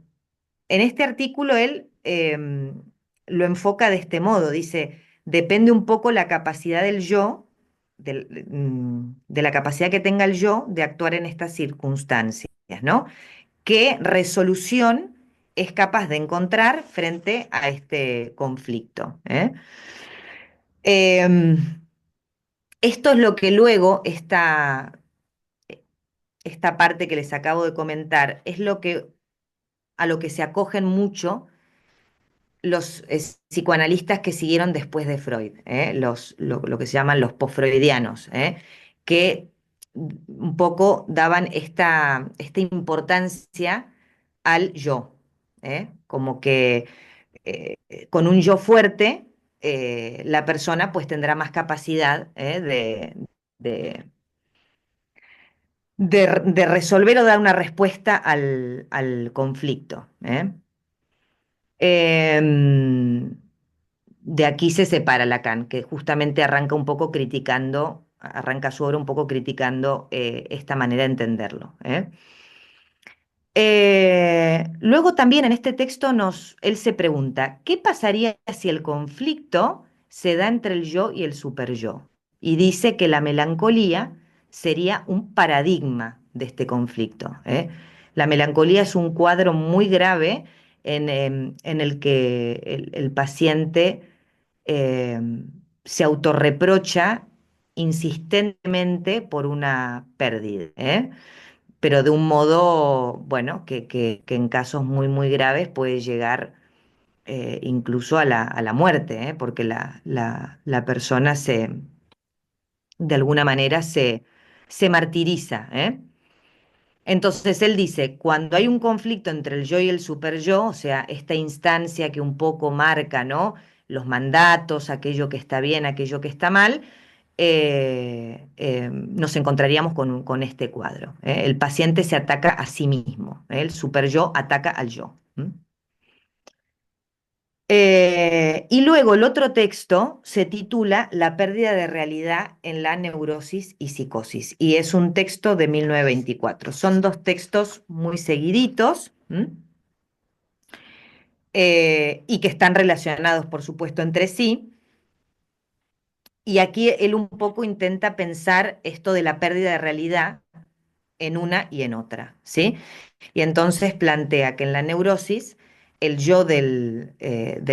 en este artículo él lo enfoca de este modo, dice, depende un poco la capacidad del yo, de la capacidad que tenga el yo de actuar en estas circunstancias, ¿no? ¿Qué resolución es capaz de encontrar frente a este conflicto? ¿Eh? Em, Esto es lo que luego, esta parte que les acabo de comentar, es lo que a lo que se acogen mucho los psicoanalistas que siguieron después de Freud, lo que se llaman los postfreudianos, que un poco daban esta importancia al yo, como que con un yo fuerte la persona pues tendrá más capacidad de, de resolver o dar una respuesta al conflicto. Em, de aquí se separa Lacan, que justamente arranca un poco criticando, arranca su obra un poco criticando esta manera de entenderlo. Luego también en este texto él se pregunta, ¿qué pasaría si el conflicto se da entre el yo y el superyo? Y dice que la melancolía sería un paradigma de este conflicto. La melancolía es un cuadro muy grave en el que el paciente se autorreprocha insistentemente por una pérdida. Pero de un modo, bueno, que en casos muy, muy graves puede llegar incluso a la muerte, porque la persona de alguna manera se martiriza. Entonces él dice, cuando hay un conflicto entre el yo y el superyo, o sea, esta instancia que un poco marca, ¿no?, los mandatos, aquello que está bien, aquello que está mal, nos encontraríamos con este cuadro. El paciente se ataca a sí mismo, el superyo ataca al yo. Y luego el otro texto se titula La pérdida de realidad en la neurosis y psicosis, y es un texto de 1924. Son dos textos muy seguiditos, y que están relacionados, por supuesto, entre sí. Y aquí él un poco intenta pensar esto de la pérdida de realidad en una y en otra, ¿sí? Y entonces plantea que en la neurosis el yo del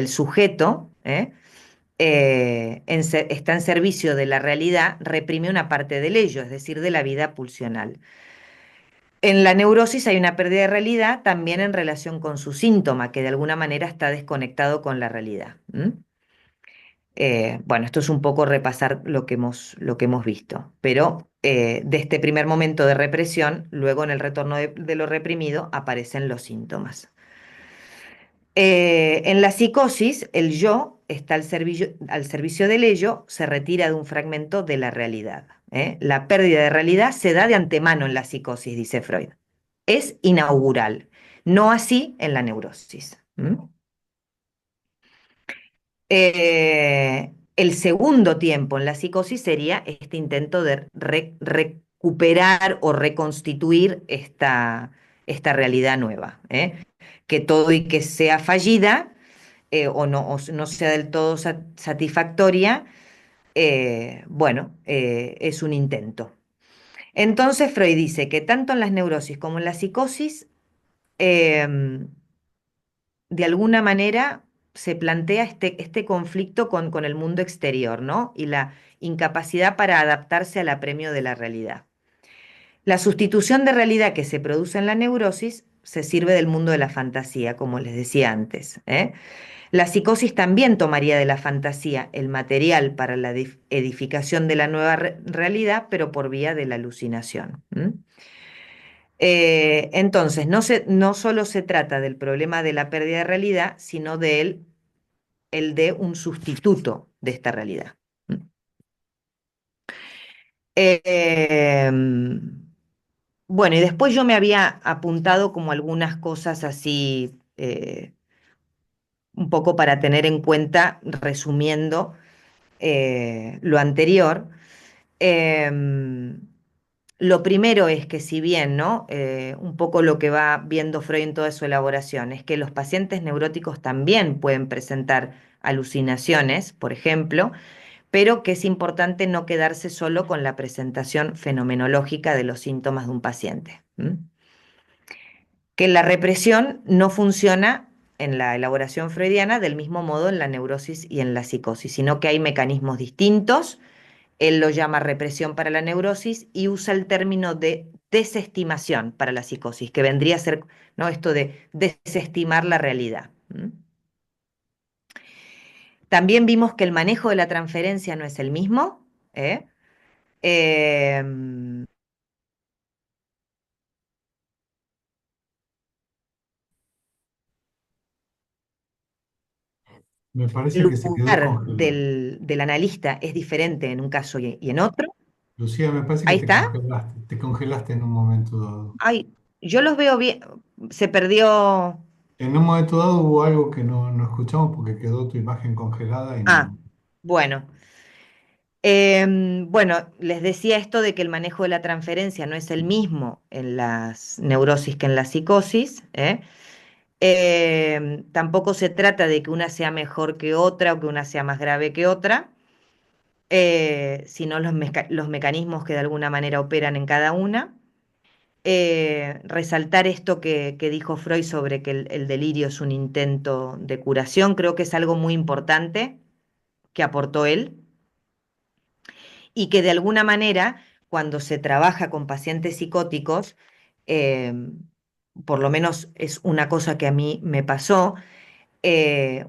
sujeto, está en servicio de la realidad, reprime una parte del ello, es decir, de la vida pulsional. En la neurosis hay una pérdida de realidad también en relación con su síntoma, que de alguna manera está desconectado con la realidad. Bueno, esto es un poco repasar lo que hemos visto, pero de este primer momento de represión, luego en el retorno de lo reprimido aparecen los síntomas. En la psicosis, el yo está al servicio del ello, se retira de un fragmento de la realidad. La pérdida de realidad se da de antemano en la psicosis, dice Freud. Es inaugural, no así en la neurosis. El segundo tiempo en la psicosis sería este intento de recuperar o reconstituir esta realidad nueva, ¿eh? Que todo y que sea fallida o no sea del todo satisfactoria, bueno, es un intento. Entonces Freud dice que tanto en las neurosis como en la psicosis, em, de alguna manera se plantea este conflicto con el mundo exterior, ¿no? Y la incapacidad para adaptarse al apremio de la realidad. La sustitución de realidad que se produce en la neurosis se sirve del mundo de la fantasía, como les decía antes, ¿eh? La psicosis también tomaría de la fantasía el material para la edificación de la nueva realidad, pero por vía de la alucinación. Entonces, no solo se trata del problema de la pérdida de realidad, sino el de un sustituto de esta realidad. Bueno, y después yo me había apuntado como algunas cosas así, un poco para tener en cuenta, resumiendo lo anterior. Em, lo primero es que si bien, ¿no? Un poco lo que va viendo Freud en toda su elaboración es que los pacientes neuróticos también pueden presentar alucinaciones, por ejemplo, pero que es importante no quedarse solo con la presentación fenomenológica de los síntomas de un paciente. Que la represión no funciona en la elaboración freudiana del mismo modo en la neurosis y en la psicosis, sino que hay mecanismos distintos. Él lo llama represión para la neurosis y usa el término de desestimación para la psicosis, que vendría a ser, ¿no?, esto de desestimar la realidad. También vimos que el manejo de la transferencia no es el mismo, ¿eh? Em, Me parece el que se quedó lugar congelado. del analista es diferente en un caso y en otro. Lucía, me parece que Ahí está. te congelaste en un momento dado. Ay, yo los veo bien. Se perdió. En un momento dado hubo algo que no escuchamos porque quedó tu imagen congelada y Ah, no. bueno. Bueno, les decía esto de que el manejo de la transferencia no es el mismo en las neurosis que en la psicosis, ¿eh? Tampoco se trata de que una sea mejor que otra o que una sea más grave que otra, sino los mecanismos que de alguna manera operan en cada una. Resaltar esto que dijo Freud sobre que el delirio es un intento de curación, creo que es algo muy importante que aportó él y que de alguna manera, cuando se trabaja con pacientes psicóticos, eh, por lo menos es una cosa que a mí me pasó,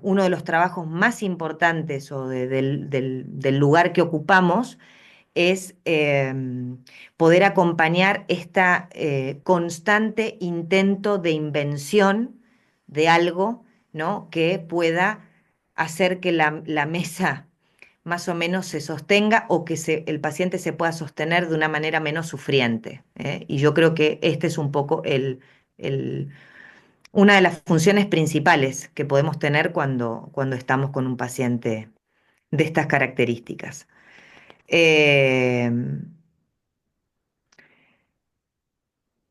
uno de los trabajos más importantes o del lugar que ocupamos es poder acompañar este constante intento de invención de algo, ¿no?, que pueda hacer que la mesa más o menos se sostenga o que el paciente se pueda sostener de una manera menos sufriente, ¿eh? Y yo creo que este es un poco el- una de las funciones principales que podemos tener cuando estamos con un paciente de estas características. Eh,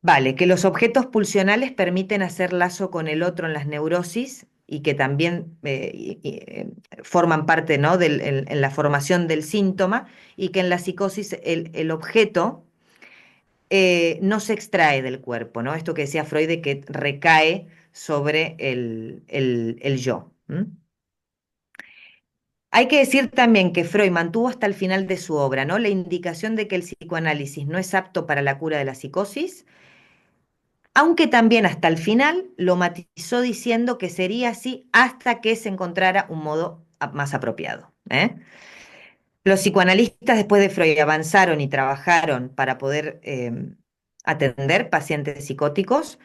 Vale, que los objetos pulsionales permiten hacer lazo con el otro en las neurosis y que también forman parte, ¿no?, en la formación del síntoma, y que en la psicosis el objeto no se extrae del cuerpo, ¿no? Esto que decía Freud de que recae sobre el yo. Hay que decir también que Freud mantuvo hasta el final de su obra, ¿no?, la indicación de que el psicoanálisis no es apto para la cura de la psicosis, aunque también hasta el final lo matizó diciendo que sería así hasta que se encontrara un modo más apropiado, ¿eh? Los psicoanalistas después de Freud avanzaron y trabajaron para poder atender pacientes psicóticos.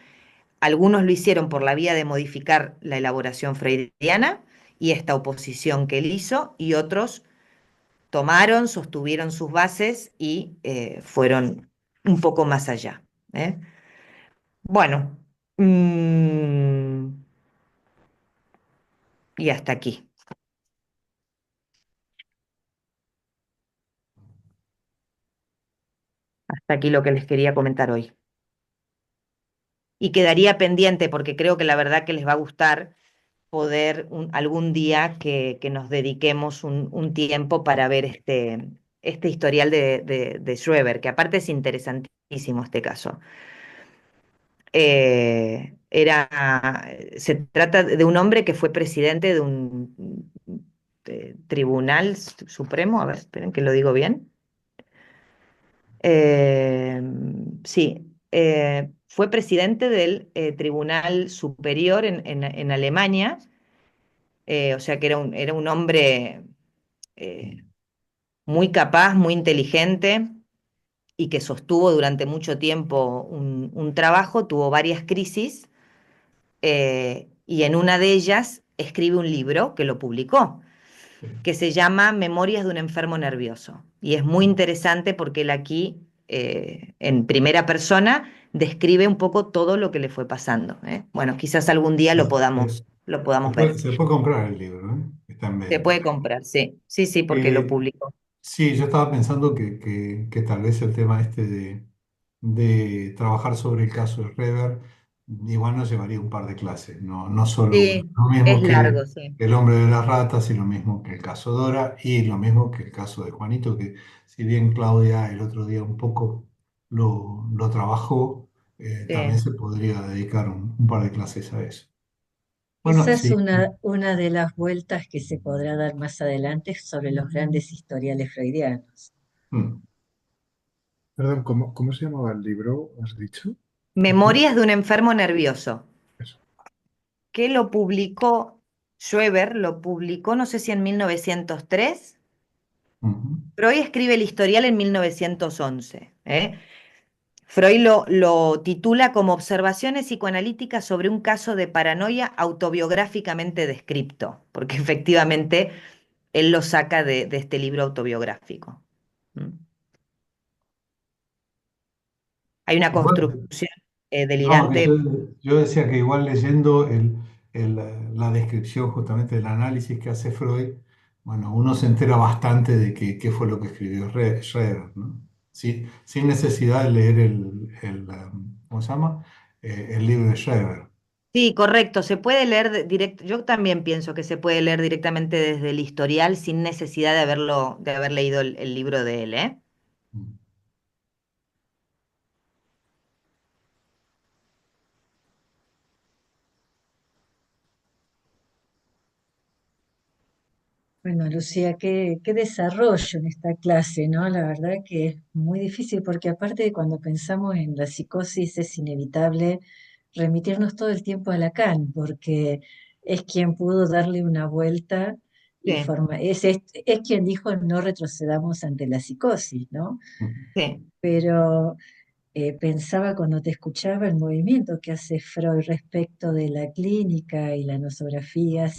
Algunos lo hicieron por la vía de modificar la elaboración freudiana y esta oposición que él hizo, y otros tomaron, sostuvieron sus bases y fueron un poco más allá, ¿eh? Bueno, y hasta aquí. aquí lo que les quería comentar hoy. Y quedaría pendiente, porque creo que la verdad que les va a gustar poder algún día que nos dediquemos un tiempo para ver este historial de Schreber, que aparte es interesantísimo este caso. Se trata de un hombre que fue presidente de un tribunal supremo, a ver, esperen que lo digo bien. Eh, sí, fue presidente del Tribunal Superior en Alemania, o sea que era un hombre eh, muy capaz, muy inteligente y que sostuvo durante mucho tiempo un trabajo, tuvo varias crisis y en una de ellas escribe un libro que lo publicó, que se llama Memorias de un enfermo nervioso. Y es muy interesante porque él aquí, en primera persona, describe un poco todo lo que le fue pasando, ¿eh? Bueno, quizás algún día Se, lo podamos ver. se puede comprar el libro, ¿eh? Está en Se venta. puede comprar, sí, sí, sí, porque lo Eh, publicó. sí, yo estaba pensando que tal vez el tema este de trabajar sobre el caso de Rever, igual nos llevaría un par de clases, no solo una. Sí, Lo es mismo que largo, sí. el hombre de las ratas y lo mismo que el caso Dora y lo mismo que el caso de Juanito, que si bien Claudia el otro día un poco lo trabajó, también Sí. se podría dedicar un par de clases a eso. Bueno, Quizás sí. una de las vueltas que se podrá dar más adelante es sobre los grandes historiales freudianos. Mm. Perdón, ¿cómo se llamaba el libro? ¿Has dicho? Rocío? Memorias de un enfermo nervioso, Eso. que lo publicó Schreber, lo publicó no sé si en 1903. Ujú. Freud escribe el historial en 1911. Freud lo titula como Observaciones psicoanalíticas sobre un caso de paranoia autobiográficamente descripto, porque efectivamente él lo saca de este libro autobiográfico. ¿Mm? Hay una Igual, construcción no, que delirante. yo decía que igual leyendo la descripción justamente del análisis que hace Freud, bueno, uno se entera bastante de qué fue lo que escribió Schreber, ¿no? Sí, sin necesidad de leer ¿cómo se llama? El libro de Schreber. Sí, correcto, se puede leer directo. Yo también pienso que se puede leer directamente desde el historial sin necesidad de haber leído el libro de él, ¿eh? Bueno, Lucía, qué desarrollo en esta clase, ¿no? La verdad que es muy difícil porque aparte de cuando pensamos en la psicosis es inevitable remitirnos todo el tiempo a Lacan, porque es quien pudo darle una vuelta y Sí, es quien dijo no retrocedamos ante la psicosis, ¿no? sí, Pero pensaba cuando te escuchaba el movimiento que hace Freud respecto de la clínica y la nosografía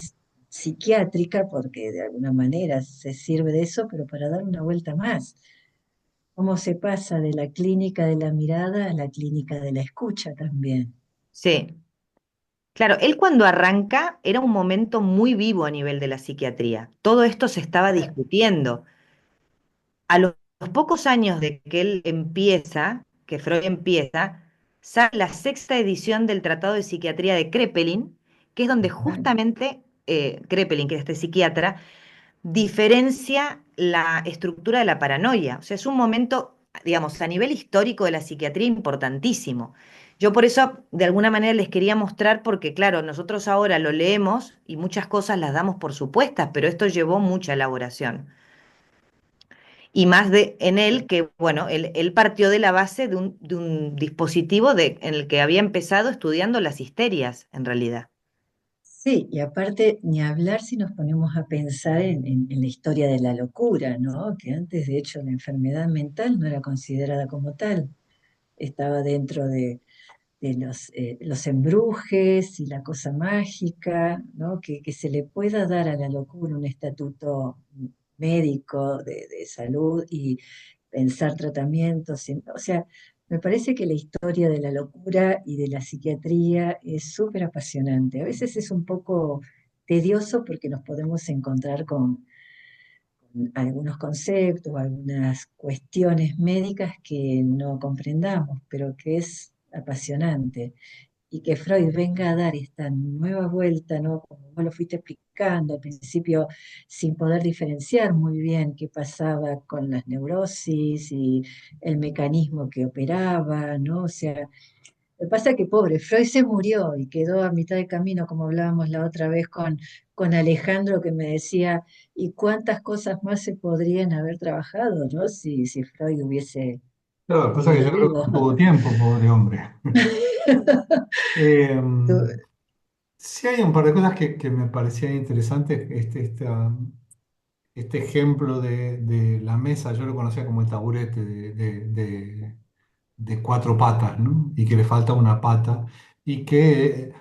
psiquiátrica, porque de alguna manera se sirve de eso, pero para dar una vuelta más. Cómo se pasa de la clínica de la mirada a la clínica de la escucha también. sí. Claro, él cuando arranca era un momento muy vivo a nivel de la psiquiatría. Todo esto se estaba discutiendo. A los pocos años de que él empieza, que Freud empieza, sale la sexta edición del Tratado de Psiquiatría de Kraepelin, que es donde justamente Kraepelin, que es este psiquiatra, diferencia la estructura de la paranoia. O sea, es un momento, digamos, a nivel histórico de la psiquiatría importantísimo. Yo por eso, de alguna manera, les quería mostrar, porque claro, nosotros ahora lo leemos y muchas cosas las damos por supuestas, pero esto llevó mucha elaboración. Y más en él que, bueno, él partió de la base de un dispositivo en el que había empezado estudiando las histerias, en realidad. Sí, y aparte, ni hablar si nos ponemos a pensar en la historia de la locura, ¿no? Que antes, de hecho, la enfermedad mental no era considerada como tal. Estaba dentro de los embrujes y la cosa mágica, ¿no? Que se le pueda dar a la locura un estatuto médico de salud y pensar tratamientos. O sea, me parece que la historia de la locura y de la psiquiatría es súper apasionante. A veces es un poco tedioso porque nos podemos encontrar con algunos conceptos, algunas cuestiones médicas que no comprendamos, pero que es apasionante. Y que Freud venga a dar esta nueva vuelta, ¿no? Como vos lo fuiste explicando al principio, sin poder diferenciar muy bien qué pasaba con las neurosis y el mecanismo que operaba, ¿no? O sea, lo que pasa es que pobre, Freud se murió y quedó a mitad de camino, como hablábamos la otra vez con Alejandro, que me decía, ¿y cuántas cosas más se podrían haber trabajado, ¿no? Si Freud hubiese Claro, lo que pasa es que seguido yo creo que vivo. no tuvo tiempo, pobre hombre. Eh, Tu- sí hay un par de cosas que me parecían interesantes. Este ejemplo de la mesa, yo lo conocía como el taburete de cuatro patas, ¿no? Y que le falta una pata, y que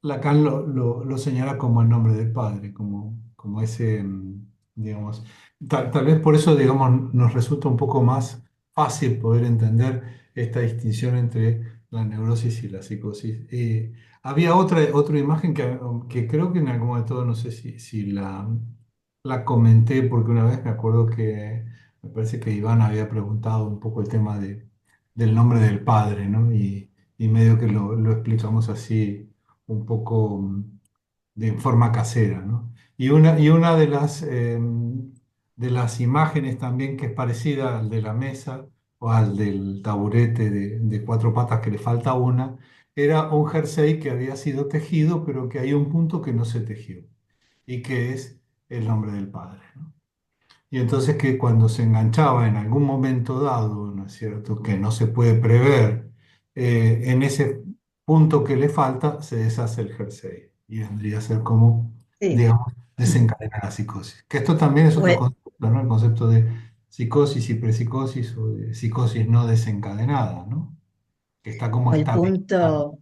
Lacan lo señala como el nombre del Padre, como ese, digamos, tal vez por eso, digamos, nos resulta un poco más fácil poder entender esta distinción entre la neurosis y la psicosis. Había otra imagen que creo que en algún momento, no sé si la comenté, porque una vez me acuerdo que me parece que Iván había preguntado un poco el tema del nombre del Padre, ¿no? Y medio que lo explicamos así un poco de forma casera, ¿no? Y una de las imágenes también que es parecida al de la mesa o al del taburete de cuatro patas que le falta una, era un jersey que había sido tejido, pero que hay un punto que no se tejió y que es el nombre del padre, ¿no? Y entonces que cuando se enganchaba en algún momento dado, ¿no es cierto?, que no se puede prever, en ese punto que le falta, se deshace el jersey. Y vendría a ser como, Sí. digamos, desencadenar la psicosis. Que esto también es otro Bueno, concepto, ¿no? El concepto de psicosis y prepsicosis o de psicosis no desencadenada, ¿no? Que está como o el estabilizada. punto,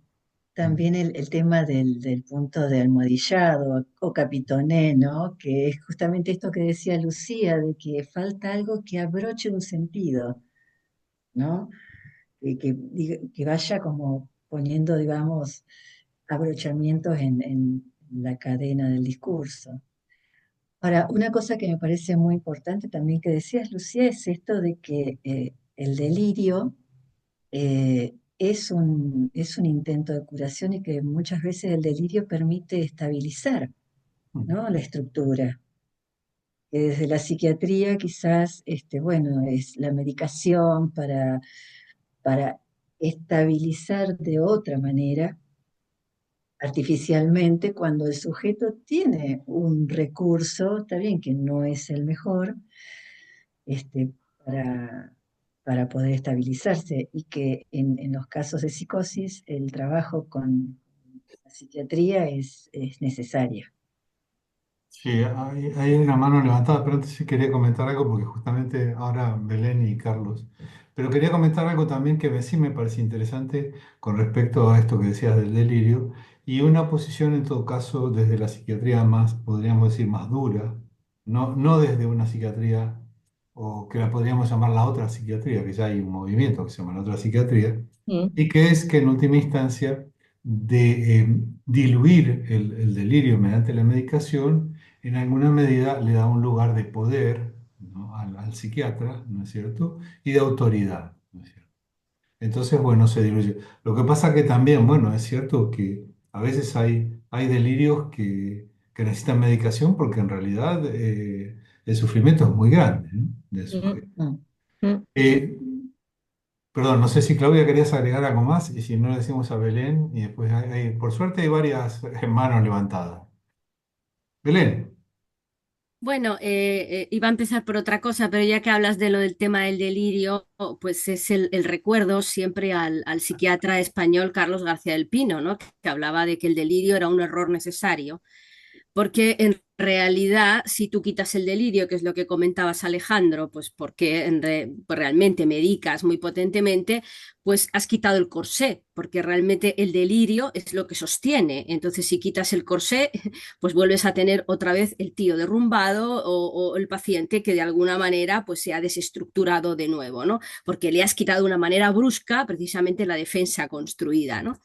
también el tema del punto de almohadillado o capitoné, ¿no? Que es justamente esto que decía Lucía, de que falta algo que abroche un sentido, ¿no? Que vaya como poniendo, digamos, abrochamientos en la cadena del discurso. Ahora, una cosa que me parece muy importante también que decías, Lucía, es esto de que el delirio es un intento de curación y que muchas veces el delirio permite estabilizar, ¿no? La estructura. Que desde la psiquiatría quizás, bueno, es la medicación para estabilizar de otra manera, artificialmente, cuando el sujeto tiene un recurso, está bien que no es el mejor, este, para, para poder estabilizarse y que en los casos de psicosis el trabajo con la psiquiatría es necesaria. Sí, hay una mano levantada, pero antes sí quería comentar algo porque justamente ahora Belén y Carlos, pero quería comentar algo también que sí me parece interesante con respecto a esto que decías del delirio y una posición en todo caso desde la psiquiatría más, podríamos decir, más dura, no desde una psiquiatría o que la podríamos llamar la otra psiquiatría, que ya hay un movimiento que se llama la otra psiquiatría, Mm. y que es que en última instancia de diluir el delirio mediante la medicación en alguna medida le da un lugar de poder, ¿no?, al psiquiatra, ¿no es cierto? Y de autoridad, ¿no es cierto? Entonces, bueno, se diluye. Lo que pasa que también, bueno, es cierto que a veces hay delirios que necesitan medicación porque en realidad el sufrimiento es muy grande, ¿no?, del Mm, sujeto. Mm. mm. Eh, Perdón, no sé si Claudia querías agregar algo más y si no le decimos a Belén y después por suerte hay varias manos levantadas. Belén. Bueno, iba a empezar por otra cosa, pero ya que hablas de lo del tema del delirio, pues es el recuerdo siempre al psiquiatra español Carlos García del Pino, ¿no? Que hablaba de que el delirio era un error necesario. Porque en realidad, si tú quitas el delirio, que es lo que comentabas Alejandro, pues porque pues realmente medicas muy potentemente, pues has quitado el corsé, porque realmente el delirio es lo que sostiene. Entonces, si quitas el corsé, pues vuelves a tener otra vez el tío derrumbado o el paciente que de alguna manera pues se ha desestructurado de nuevo, ¿no? Porque le has quitado de una manera brusca precisamente la defensa construida, ¿no?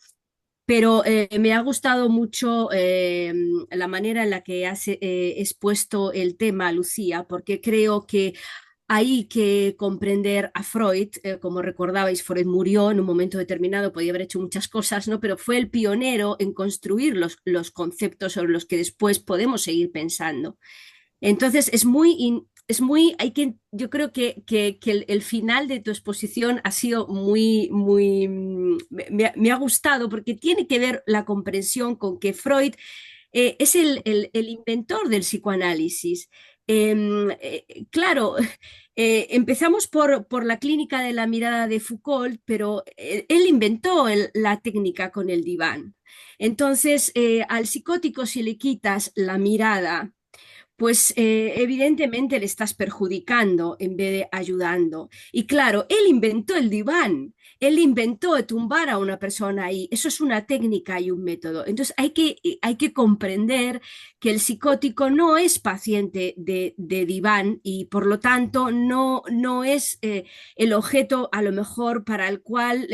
pero me ha gustado mucho la manera en la que has expuesto el tema, Lucía, porque creo que hay que comprender a Freud. Como recordabais, Freud murió en un momento determinado, podía haber hecho muchas cosas, ¿no? Pero fue el pionero en construir los conceptos sobre los que después podemos seguir pensando. Entonces, yo creo que el final de tu exposición ha sido me ha gustado porque tiene que ver la comprensión con que Freud es el inventor del psicoanálisis. Claro, empezamos por la clínica de la mirada de Foucault, pero él inventó la técnica con el diván. Entonces, al psicótico, si le quitas la mirada, pues evidentemente le estás perjudicando en vez de ayudando. Y claro, él inventó el diván, él inventó tumbar a una persona ahí. Eso es una técnica y un método. Entonces hay que comprender que el psicótico no es paciente de diván y por lo tanto no es el objeto a lo mejor para el cual...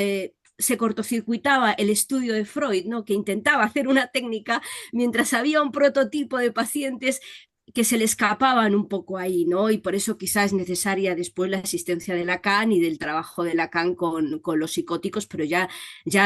se cortocircuitaba el estudio de Freud, ¿no? Que intentaba hacer una técnica mientras había un prototipo de pacientes que se le escapaban un poco ahí, ¿no? Y por eso quizás es necesaria después la asistencia de Lacan y del trabajo de Lacan con los psicóticos, pero ya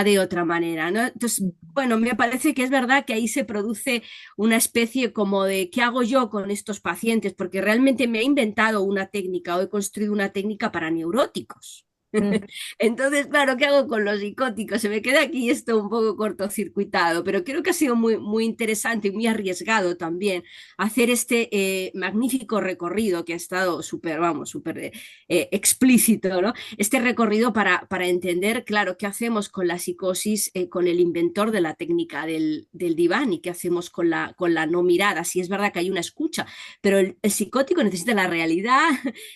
de otra manera, ¿no? Entonces, bueno, me parece que es verdad que ahí se produce una especie como de ¿qué hago yo con estos pacientes? Porque realmente me he inventado una técnica o he construido una técnica para neuróticos. Mm. Entonces, claro, ¿qué hago con los psicóticos? Se me queda aquí esto un poco cortocircuitado, pero creo que ha sido muy interesante y muy arriesgado también hacer este magnífico recorrido que ha estado súper, vamos, súper explícito, ¿no? Este recorrido para entender, claro, qué hacemos con la psicosis, con el inventor de la técnica del diván y qué hacemos con la no mirada. Sí es verdad que hay una escucha, pero el psicótico necesita la realidad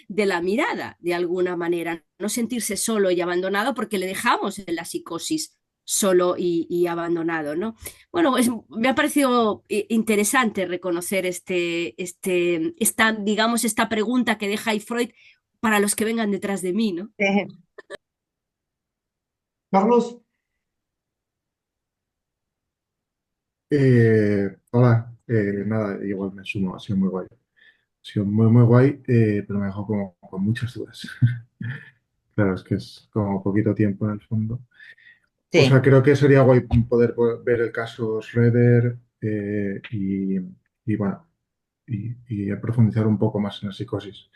de la mirada, de alguna manera, no sentirse solo y abandonado porque le dejamos en la psicosis solo y abandonado, ¿no? Bueno, me ha parecido interesante reconocer digamos, esta pregunta que deja ahí Freud para los que vengan detrás de mí, ¿no? Carlos, Hola, nada, igual me sumo, ha sido muy guay. Ha sido muy guay, pero me dejó como con muchas dudas. Claro, es que es como poquito tiempo en el fondo. O sea, Sí. creo que sería guay poder ver el caso Schroeder y bueno, y profundizar un poco más en la psicosis.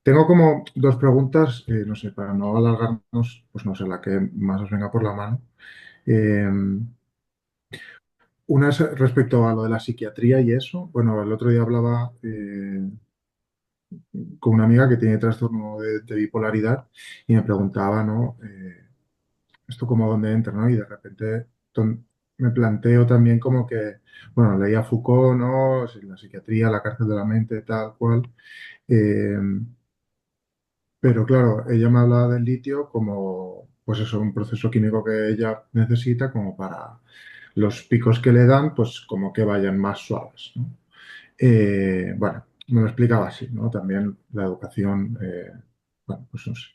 Tengo como dos preguntas, no sé, para no alargarnos, pues no sé, la que más os venga por la mano. Eh, una es respecto a lo de la psiquiatría y eso. Bueno, el otro día hablaba con una amiga que tiene trastorno de bipolaridad y me preguntaba, ¿no? Esto como dónde entra, ¿no? Y de repente me planteo también como que, bueno, leía Foucault, ¿no? La psiquiatría, la cárcel de la mente, tal cual. Eh, pero claro, ella me hablaba del litio como, pues eso, un proceso químico que ella necesita como para los picos que le dan, pues como que vayan más suaves, ¿no? Bueno, me lo explicaba así, ¿no? También la educación, bueno, pues no sé,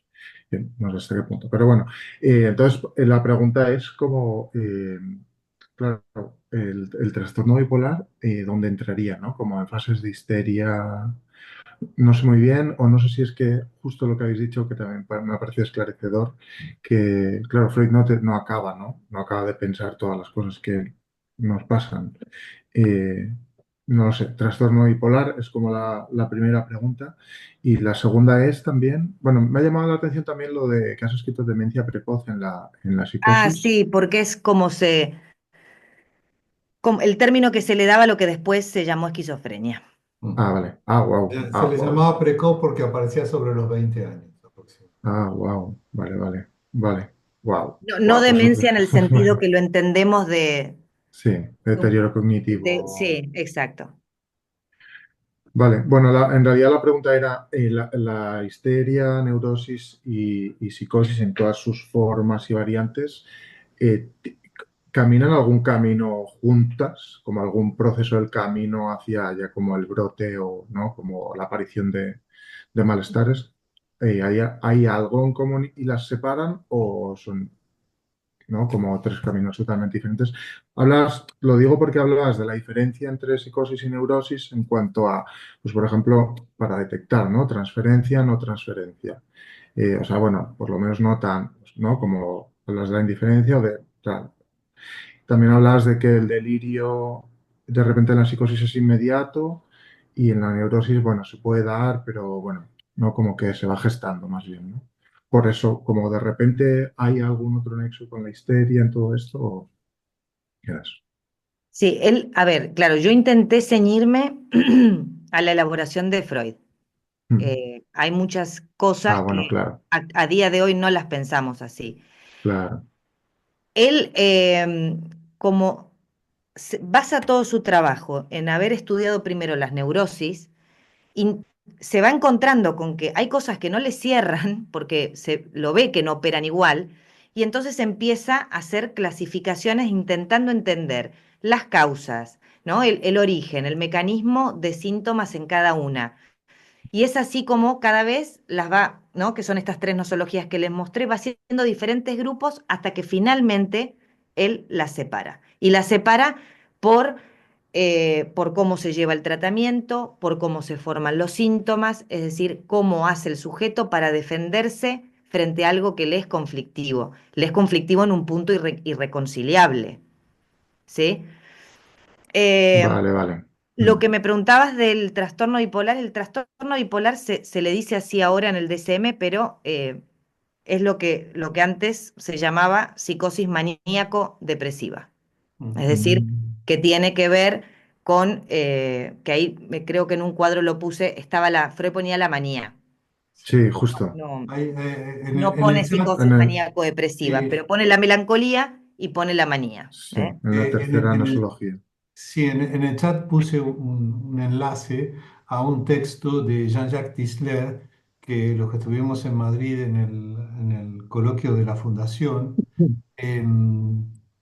no sé hasta qué punto. Pero bueno, entonces la pregunta es como, claro, el trastorno bipolar, ¿dónde entraría, ¿no? Como en fases de histeria, no sé muy bien, o no sé si es que justo lo que habéis dicho, que también me ha parecido esclarecedor, que, claro, Freud no acaba, ¿no? No acaba de pensar todas las cosas que nos pasan. Eh, no lo sé, trastorno bipolar es como la primera pregunta. Y la segunda es también, bueno, me ha llamado la atención también lo de que has escrito demencia precoz en la Ah, psicosis. sí, porque es como el término que se le daba a lo que después se llamó esquizofrenia. Ah, vale. Ah, wow. se Ah, le wow. llamaba precoz porque aparecía sobre los 20 años aproximadamente. Ah, wow. Vale, vale. Vale. Wow. No, no Wow. Pues, demencia en el sentido vale. que lo entendemos Sí, deterioro cognitivo. sí, exacto. Vale, bueno, en realidad la pregunta era la histeria, neurosis y psicosis en todas sus formas y variantes, ¿caminan algún camino juntas, como algún proceso del camino hacia ya como el brote o no, como la aparición de malestares? ¿Hay algo en común y las separan o son ¿no? Como tres caminos totalmente diferentes. Lo digo porque hablabas de la diferencia entre psicosis y neurosis en cuanto a, pues por ejemplo, para detectar, ¿no? Transferencia, no transferencia. O sea, bueno, por lo menos no tan, ¿no? Como hablas de la indiferencia o de tal. También hablas de que el delirio de repente en la psicosis es inmediato y en la neurosis, bueno, se puede dar, pero bueno, no como que se va gestando más bien, ¿no? Por eso, como de repente hay algún otro nexo con la histeria en todo esto, ¿o qué es? Sí, a ver, claro, yo intenté ceñirme a la elaboración de Freud. Mm. Hay muchas Ah, cosas bueno, que claro, a día de hoy no las pensamos así. claro. Él, como basa todo su trabajo en haber estudiado primero las neurosis, y se va encontrando con que hay cosas que no le cierran porque se lo ve que no operan igual, y entonces empieza a hacer clasificaciones intentando entender las causas, ¿no? El origen, el mecanismo de síntomas en cada una. Y es así como cada vez las va, ¿no? Que son estas tres nosologías que les mostré, va haciendo diferentes grupos hasta que finalmente él las separa. Y las separa por, por cómo se lleva el tratamiento, por cómo se forman los síntomas, es decir, cómo hace el sujeto para defenderse frente a algo que le es conflictivo. Le es conflictivo en un punto irreconciliable, ¿sí? Eh, Vale, vale. lo Mm. que me preguntabas del trastorno bipolar, el trastorno bipolar se le dice así ahora en el DSM, pero es lo que antes se llamaba psicosis maníaco-depresiva. Es Ujú. decir, que tiene que ver con, que ahí creo que en un cuadro lo puse, estaba Freud ponía la manía. Sí, justo. No, no En el pone chat, En psicosis el, maníaco-depresiva, sí, pero pone la melancolía y pone la manía. sí, en la en tercera en el, nosología. sí, en el chat puse un enlace a un texto de Jean-Jacques Tisler, que los que estuvimos en Madrid en el coloquio de la Fundación,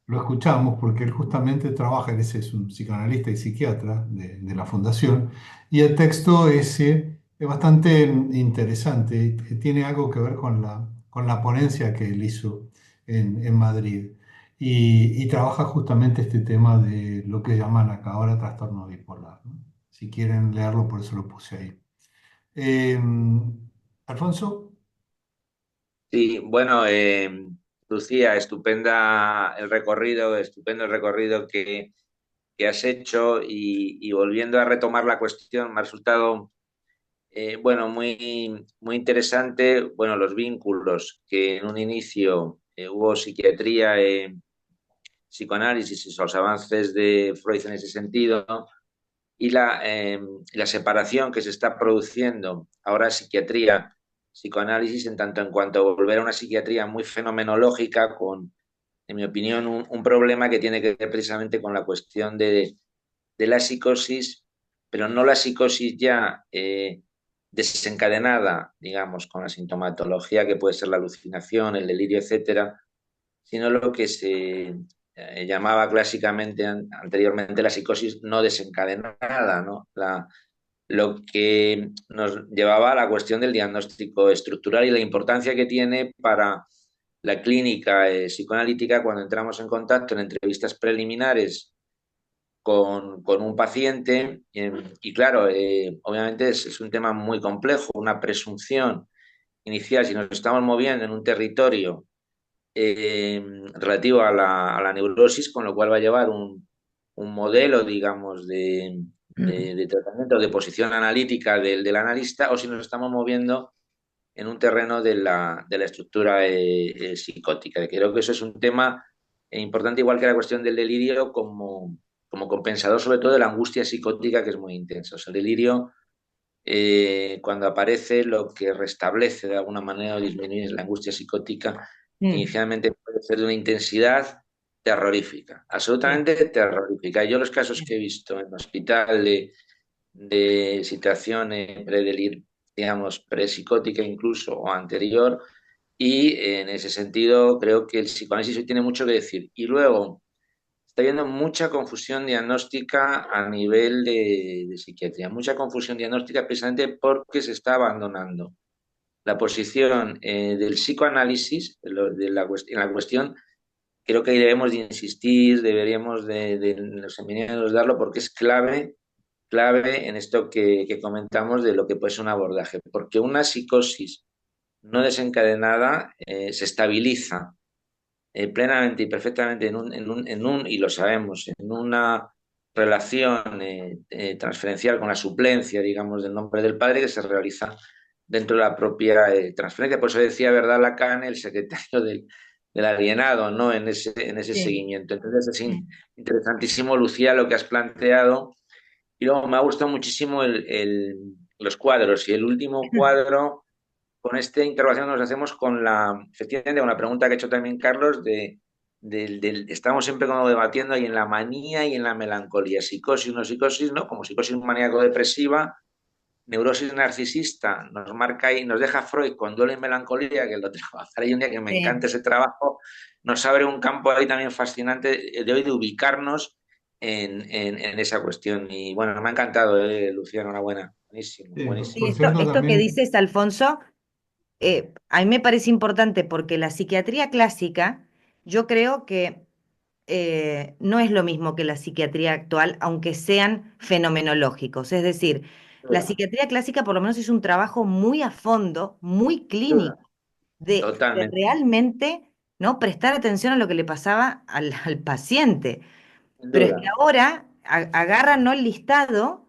lo escuchamos porque él justamente trabaja, él es un psicoanalista y psiquiatra de la Fundación, y el texto ese es bastante interesante, y tiene algo que ver con la ponencia que él hizo en Madrid, y trabaja justamente este tema de lo que llaman acá ahora trastorno bipolar, ¿no? Si quieren leerlo, por eso lo puse ahí. Eh, Alfonso. Sí, bueno, Lucía, estupendo el recorrido que has hecho y volviendo a retomar la cuestión, me ha resultado, bueno, muy interesante, bueno, los vínculos que en un inicio hubo psiquiatría, psicoanálisis y los avances de Freud en ese sentido, ¿no? Y la separación que se está produciendo ahora psiquiatría, psicoanálisis, en tanto en cuanto a volver a una psiquiatría muy fenomenológica, con, en mi opinión, un problema que tiene que ver precisamente con la cuestión de la psicosis, pero no la psicosis ya desencadenada, digamos, con la sintomatología que puede ser la alucinación, el delirio, etcétera, sino lo que se llamaba clásicamente anteriormente la psicosis no desencadenada, ¿no? Lo que nos llevaba a la cuestión del diagnóstico estructural y la importancia que tiene para la clínica psicoanalítica cuando entramos en contacto en entrevistas preliminares con un paciente. Y claro, obviamente es un tema muy complejo, una presunción inicial, si nos estamos moviendo en un territorio relativo a la neurosis, con lo cual va a llevar un modelo, digamos, de tratamiento, de posición analítica del analista, o si nos estamos moviendo en un terreno de la estructura psicótica. Creo que eso es un tema importante, igual que la cuestión del delirio, como compensador sobre todo de la angustia psicótica, que es muy intensa. O sea, el delirio, cuando aparece, lo que restablece de alguna manera o disminuye la angustia psicótica. Mm, Inicialmente puede ser de una intensidad terrorífica, sí, absolutamente terrorífica. Yo los casos que he visto en el hospital de situación digamos, prepsicótica incluso o anterior, y en ese sentido creo que el psicoanálisis hoy tiene mucho que decir. Y luego está habiendo mucha confusión diagnóstica a nivel de psiquiatría, mucha confusión diagnóstica precisamente porque se está abandonando la posición del psicoanálisis en la cuestión creo que ahí debemos de insistir, deberíamos de los seminarios darlo porque es clave en esto que comentamos de lo que puede ser un abordaje, porque una psicosis no desencadenada se estabiliza plenamente y perfectamente y lo sabemos, en una relación transferencial con la suplencia, digamos, del nombre del padre que se realiza dentro de la propia transferencia. Por eso decía, ¿verdad, Lacan, el secretario del alienado, ¿no? En ese Sí. seguimiento. Entonces es interesantísimo, Lucía, lo que has planteado. Y luego me ha gustado muchísimo los cuadros. Y el último cuadro con esta interrogación que nos hacemos efectivamente, con la pregunta que ha hecho también Carlos, estamos siempre como debatiendo ahí en la manía y en la melancolía, psicosis, no psicosis, ¿no? Como psicosis maníaco-depresiva, neurosis narcisista, nos marca ahí, nos deja Freud con duelo y melancolía, que lo trabajaré ahí un día, que me Sí. encanta ese trabajo, nos abre un campo ahí también fascinante de hoy de ubicarnos en esa cuestión. Y bueno, me ha encantado, Lucía, enhorabuena. Buenísimo, Sí, buenísimo. Sí, por esto, cierto, esto que también, dices, Alfonso, a mí me parece importante porque la psiquiatría clásica, yo creo que no es lo mismo que la psiquiatría actual, aunque sean fenomenológicos. Es decir, Sin la duda, psiquiatría clásica por lo menos es un trabajo muy a fondo, muy sin duda, clínico, de totalmente, realmente, ¿no? Prestar atención a lo que le pasaba al paciente. sin Pero es que duda, ahora agarran, ¿no?, el listado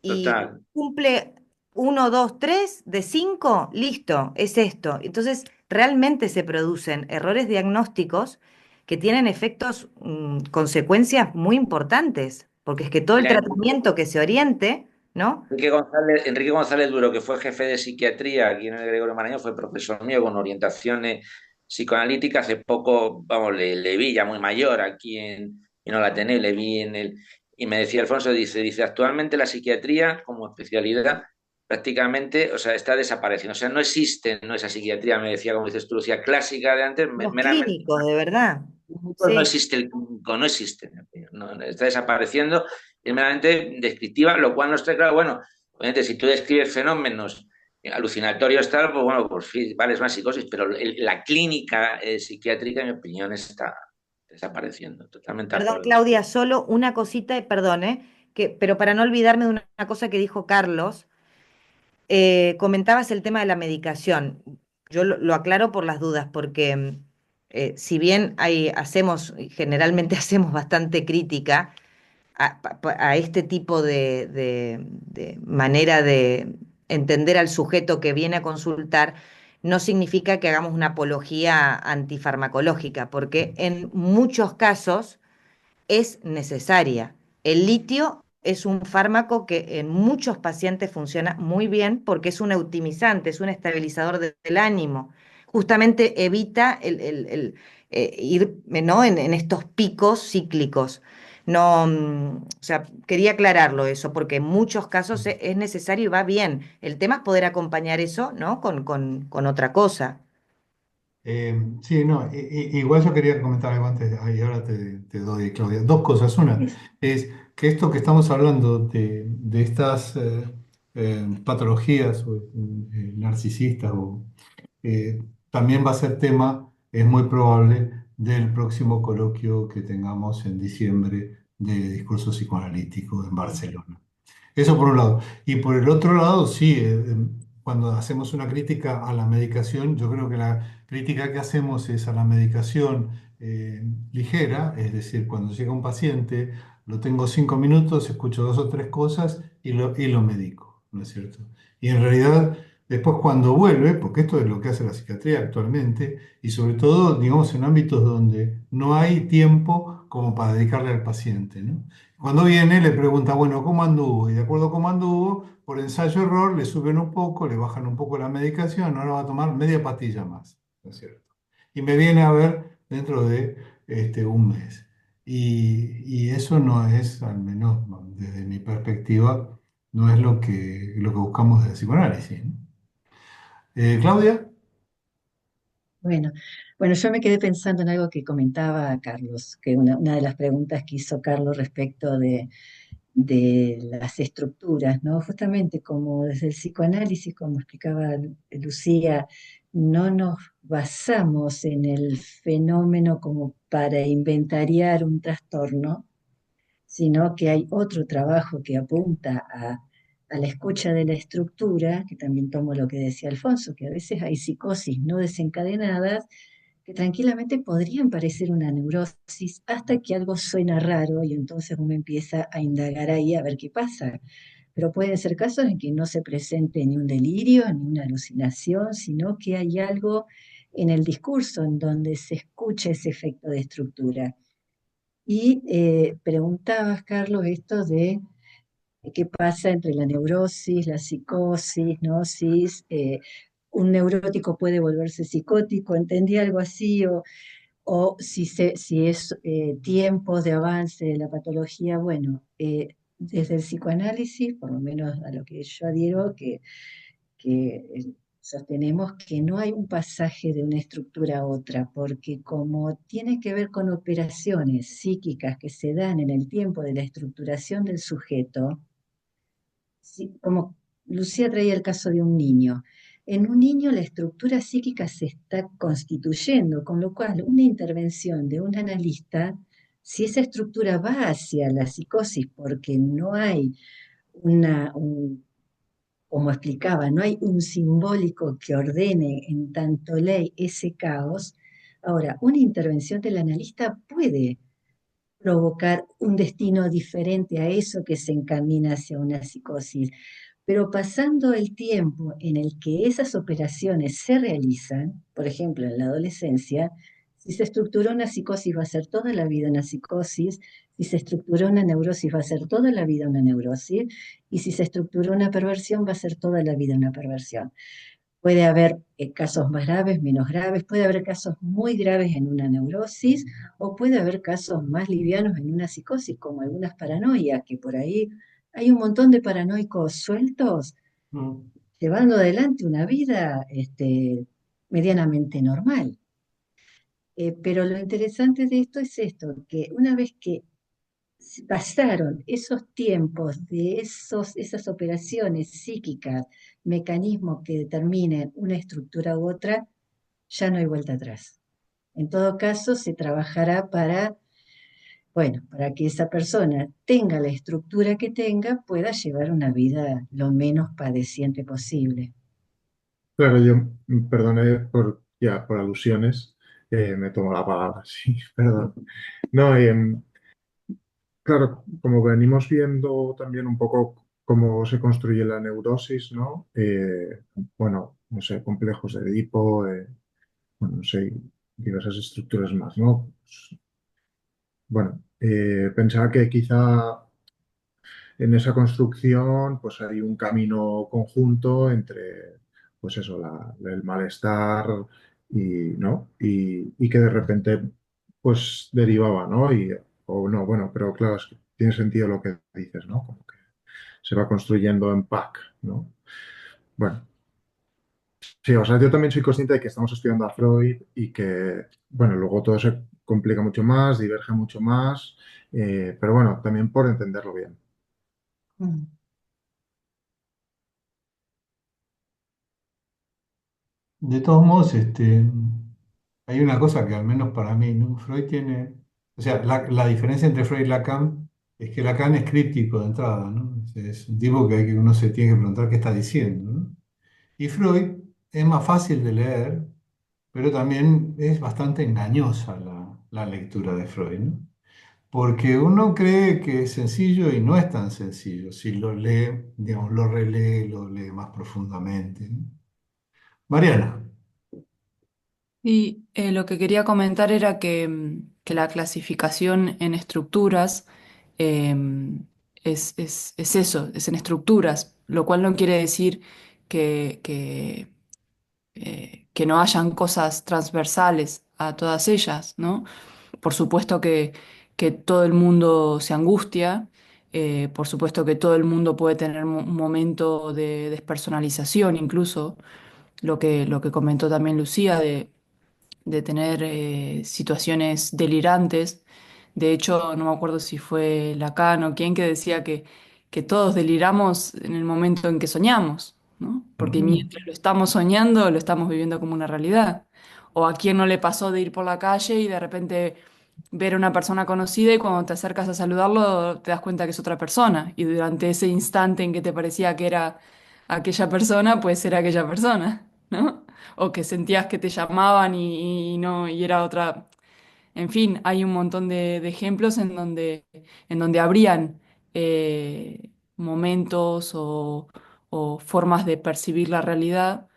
y total. cumple uno, dos, tres de cinco, listo, es esto. Entonces, realmente se producen errores diagnósticos que tienen efectos, consecuencias muy importantes, porque es que todo el Mira, tratamiento que se oriente, ¿no? Enrique González Duro, que fue jefe de psiquiatría aquí en el Gregorio Marañón, fue profesor mío con orientaciones psicoanalíticas. Hace poco, vamos, le vi ya muy mayor aquí y no la tenía, le vi y me decía Alfonso, dice, actualmente la psiquiatría como especialidad prácticamente, o sea, está desapareciendo. O sea, no existe, no esa psiquiatría, me decía, como dices tú, Lucía, clásica de antes, Los meramente clínicos, de verdad. no Sí. existe el clínico, no existe, no, está desapareciendo, es meramente descriptiva, lo cual no está claro. Bueno, obviamente, si tú describes fenómenos alucinatorios, tal, pues bueno, pues sí, vale, es una psicosis, pero la clínica psiquiátrica, en mi opinión, está desapareciendo. Totalmente de Perdón, acuerdo. Claudia, solo una cosita, perdón, pero para no olvidarme de una cosa que dijo Carlos. Comentabas el tema de la medicación. Yo lo aclaro por las dudas, porque si bien generalmente hacemos bastante crítica a este tipo de manera de entender al sujeto que viene a consultar, no significa que hagamos una apología antifarmacológica, porque en muchos casos es necesaria. El litio es un fármaco que en muchos pacientes funciona muy bien porque es un eutimizante, es un estabilizador del ánimo. Justamente evita ir, ¿no?, en estos picos cíclicos. No, o sea, quería aclararlo eso, porque en muchos casos es necesario y va bien. El tema es poder acompañar eso, ¿no?, con otra cosa. sí, no, igual yo quería comentar algo antes, y ahora te doy, Claudia. Dos cosas. Una es que esto que estamos hablando de estas patologías narcisistas, también va a ser tema, es muy probable, del próximo coloquio que tengamos en diciembre de discurso psicoanalítico en Barcelona. Eso por un lado. Y por el otro lado, sí, cuando hacemos una crítica a la medicación, yo creo que la crítica que hacemos es a la medicación ligera, es decir, cuando llega un paciente, lo tengo 5 minutos, escucho dos o tres cosas y lo medico, ¿no es cierto? Y en realidad, después cuando vuelve, porque esto es lo que hace la psiquiatría actualmente, y sobre todo, digamos, en ámbitos donde no hay tiempo como para dedicarle al paciente, ¿no? Cuando viene le pregunta, bueno, ¿cómo anduvo? Y de acuerdo a cómo anduvo, por ensayo-error le suben un poco, le bajan un poco la medicación, ahora va a tomar media pastilla más, ¿no es cierto? Y me viene a ver dentro de un mes. Y eso no es, al menos desde mi perspectiva, no es lo que buscamos desde el psicoanálisis, ¿no? Claudia. Bueno, bueno, yo me quedé pensando en algo que comentaba Carlos, que una de las preguntas que hizo Carlos respecto de las estructuras, ¿no? Justamente como desde el psicoanálisis, como explicaba Lucía, no nos basamos en el fenómeno como para inventariar un trastorno, sino que hay otro trabajo que apunta a la escucha de la estructura, que también tomo lo que decía Alfonso, que a veces hay psicosis no desencadenadas que tranquilamente podrían parecer una neurosis hasta que algo suena raro y entonces uno empieza a indagar ahí a ver qué pasa. Pero pueden ser casos en que no se presente ni un delirio, ni una alucinación, sino que hay algo en el discurso en donde se escucha ese efecto de estructura. Y preguntabas, Carlos, esto de qué pasa entre la neurosis, la psicosis, ¿no? Si un neurótico puede volverse psicótico, entendí algo así, o si es tiempo de avance de la patología. Bueno, desde el psicoanálisis, por lo menos a lo que yo adhiero, que sostenemos que no hay un pasaje de una estructura a otra, porque como tiene que ver con operaciones psíquicas que se dan en el tiempo de la estructuración del sujeto, como Lucía traía el caso de un niño. En un niño la estructura psíquica se está constituyendo, con lo cual una intervención de un analista, si esa estructura va hacia la psicosis porque no hay como explicaba, no hay un simbólico que ordene en tanto ley ese caos, ahora, una intervención del analista puede provocar un destino diferente a eso que se encamina hacia una psicosis. Pero pasando el tiempo en el que esas operaciones se realizan, por ejemplo, en la adolescencia, si se estructuró una psicosis va a ser toda la vida una psicosis, si se estructuró una neurosis va a ser toda la vida una neurosis, y si se estructuró una perversión va a ser toda la vida una perversión. Puede haber casos más graves, menos graves, puede haber casos muy graves en una neurosis o puede haber casos más livianos en una psicosis, como algunas paranoias, que por ahí hay un montón de paranoicos sueltos Mm. llevando adelante una vida medianamente normal. Pero lo interesante de esto es esto, que una vez que pasaron esos tiempos de esas operaciones psíquicas, mecanismos que determinen una estructura u otra, ya no hay vuelta atrás. En todo caso, se trabajará para, bueno, para que esa persona tenga la estructura que tenga, pueda llevar una vida lo menos padeciente posible. Claro, yo, perdone por alusiones, me tomo la palabra, sí, perdón. No, claro, como venimos viendo también un poco cómo se construye la neurosis, ¿no? Bueno, no sé, complejos de Edipo, bueno, no sé, diversas estructuras más, ¿no? Bueno, pensaba que quizá en esa construcción pues hay un camino conjunto entre, pues eso, el malestar y, ¿no? Y que de repente pues derivaba, ¿no? O no, bueno, pero claro, es que tiene sentido lo que dices, ¿no? Como que se va construyendo en pack, ¿no? Bueno, sí, o sea, yo también soy consciente de que estamos estudiando a Freud y que, bueno, luego todo se complica mucho más, diverge mucho más, pero bueno, también por entenderlo bien. Mm. De todos modos, hay una cosa que al menos para mí, ¿no? Freud tiene, o sea, la diferencia entre Freud y Lacan es que Lacan es críptico de entrada, ¿no? Es un tipo que uno se tiene que preguntar qué está diciendo, ¿no? Y Freud es más fácil de leer, pero también es bastante engañosa la lectura de Freud, ¿no? Porque uno cree que es sencillo y no es tan sencillo. Si lo lee, digamos, lo relee, lo lee más profundamente, ¿no? Mariana. Y lo que quería comentar era que la clasificación en estructuras es eso, es en estructuras, lo cual no quiere decir que no hayan cosas transversales a todas ellas, ¿no? Por supuesto que todo el mundo se angustia, por supuesto que todo el mundo puede tener un momento de despersonalización, incluso lo que comentó también Lucía de tener situaciones delirantes. De hecho, no me acuerdo si fue Lacan o quién que decía que todos deliramos en el momento en que soñamos. ¿no? Porque mientras lo estamos soñando, lo estamos viviendo como una realidad. O a quién no le pasó de ir por la calle y de repente ver a una persona conocida y cuando te acercas a saludarlo te das cuenta que es otra persona. Y durante ese instante en que te parecía que era aquella persona, pues era aquella persona, ¿no? O que sentías que te llamaban y no, y era otra. En fin, hay un montón de ejemplos en donde habrían momentos o formas de percibir la realidad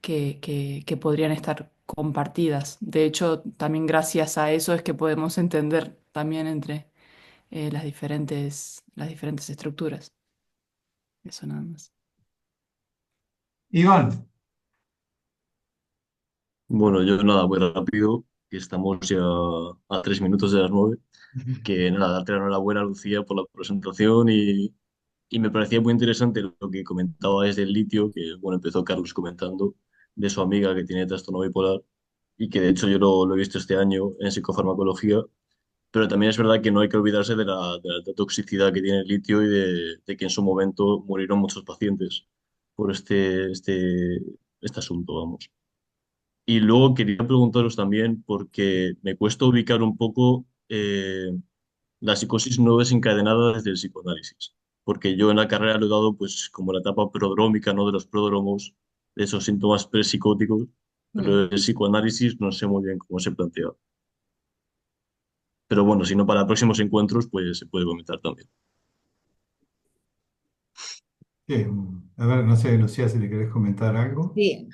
que podrían estar compartidas. De hecho, también gracias a eso es que podemos entender también entre las diferentes estructuras. Eso nada más. Iván, Bueno, yo nada, muy rápido, que estamos ya a 3 minutos de las 9. Que nada, darte la enhorabuena, Lucía, por la presentación y me parecía muy interesante lo que comentabais del litio, que bueno, empezó Carlos comentando de su amiga que tiene trastorno bipolar y que de hecho yo lo he visto este año en psicofarmacología, pero también es verdad que no hay que olvidarse de la toxicidad que tiene el litio y de que en su momento murieron muchos pacientes por este asunto, vamos. Y luego quería preguntaros también, porque me cuesta ubicar un poco la psicosis no desencadenada desde el psicoanálisis, porque yo en la carrera lo he dado pues como la etapa prodrómica, ¿no? De los pródromos, de esos síntomas prepsicóticos, pero el psicoanálisis no sé muy bien cómo se plantea. Pero bueno, si no para próximos encuentros, pues se puede comentar también. a ver, no sé, Lucía, si le querés comentar algo. Sí,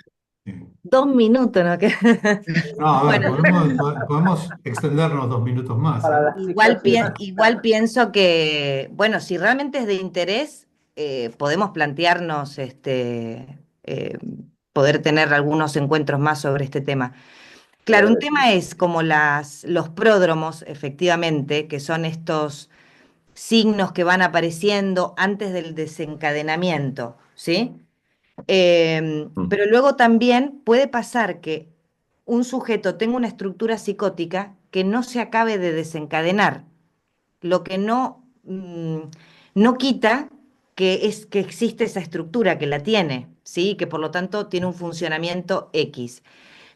Sí. 2 minutos, ¿no? No, a ver, Bueno, podemos extendernos 2 minutos más, ¿eh? igual pienso que, bueno, si realmente es de interés, podemos plantearnos eh, poder tener algunos encuentros más sobre este tema. Claro, un tema es como los pródromos, efectivamente, que son estos signos que van apareciendo antes del desencadenamiento, ¿sí? Mm. Pero luego también puede pasar que un sujeto tenga una estructura psicótica que no se acabe de desencadenar, lo que no quita que existe esa estructura, que la tiene, ¿sí? Que por lo tanto tiene un funcionamiento X.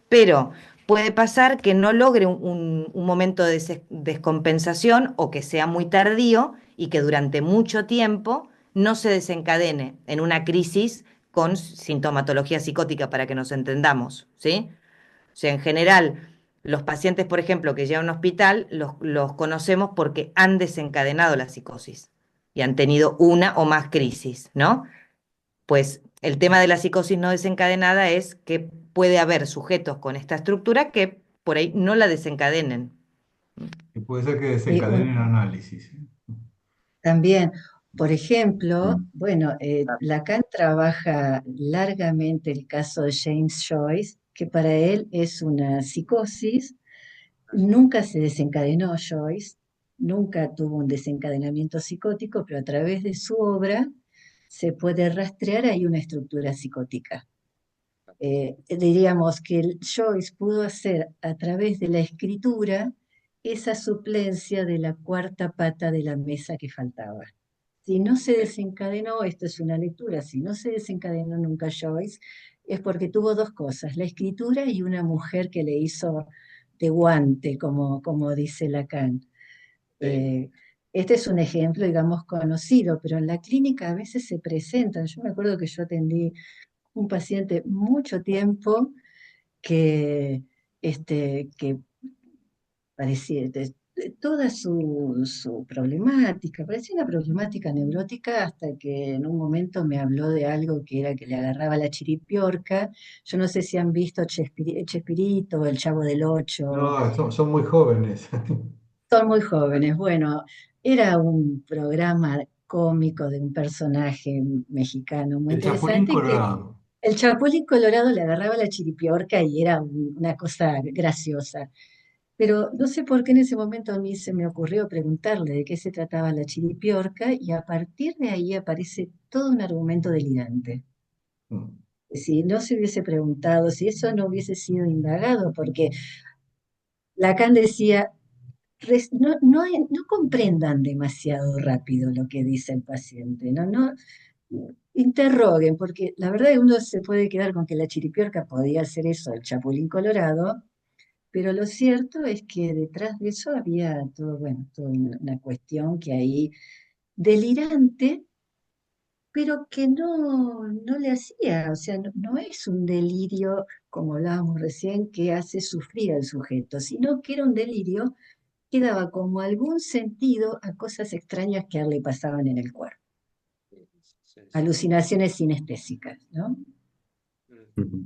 Pero puede pasar que no logre un momento de descompensación o que sea muy tardío y que durante mucho tiempo no se desencadene en una crisis con sintomatología psicótica, para que nos entendamos, ¿sí? O sea, en general, los pacientes, por ejemplo, que llegan a un hospital, los conocemos porque han desencadenado la psicosis y han tenido una o más crisis, ¿no? Pues el tema de la psicosis no desencadenada es que puede haber sujetos con esta estructura que por ahí no la desencadenen. Que puede ser que Sí, desencadenen análisis, ¿eh? también, por ejemplo, Mm. bueno, Lacan trabaja largamente el caso de James Joyce, que para él es una psicosis. Nunca se desencadenó Joyce, nunca tuvo un desencadenamiento psicótico, pero a través de su obra se puede rastrear ahí una estructura psicótica. Diríamos que Joyce pudo hacer a través de la escritura esa suplencia de la cuarta pata de la mesa que faltaba. Si no se desencadenó, esto es una lectura, si no se desencadenó nunca Joyce, es porque tuvo dos cosas, la escritura y una mujer que le hizo de guante, como dice Lacan. Eh, este es un ejemplo, digamos, conocido, pero en la clínica a veces se presentan. Yo me acuerdo que yo atendí un paciente mucho tiempo que parecía toda su problemática, parecía una problemática neurótica hasta que en un momento me habló de algo que era que le agarraba la chiripiorca. Yo no sé si han visto Chespirito, El Chavo del Ocho. No, son muy jóvenes. Son muy jóvenes. Bueno, era un programa cómico de un personaje mexicano muy El Chapulín interesante que Colorado. el Chapulín Colorado le agarraba la chiripiorca y era una cosa graciosa. Pero no sé por qué en ese momento a mí se me ocurrió preguntarle de qué se trataba la chiripiorca y a partir de ahí aparece todo un argumento delirante. Mm. Si no se hubiese preguntado, si eso no hubiese sido indagado, porque Lacan decía, no comprendan demasiado rápido lo que dice el paciente, no, interroguen, porque la verdad es que uno se puede quedar con que la chiripiorca podía hacer eso, el chapulín colorado, pero lo cierto es que detrás de eso había todo, bueno, toda una cuestión que ahí delirante, pero que no le hacía, o sea, no es un delirio, como hablábamos recién, que hace sufrir al sujeto, sino que era un delirio que daba como algún sentido a cosas extrañas que a él le pasaban en el cuerpo, Sí, sí, sí. alucinaciones sinestésicas, ¿no? Ujú.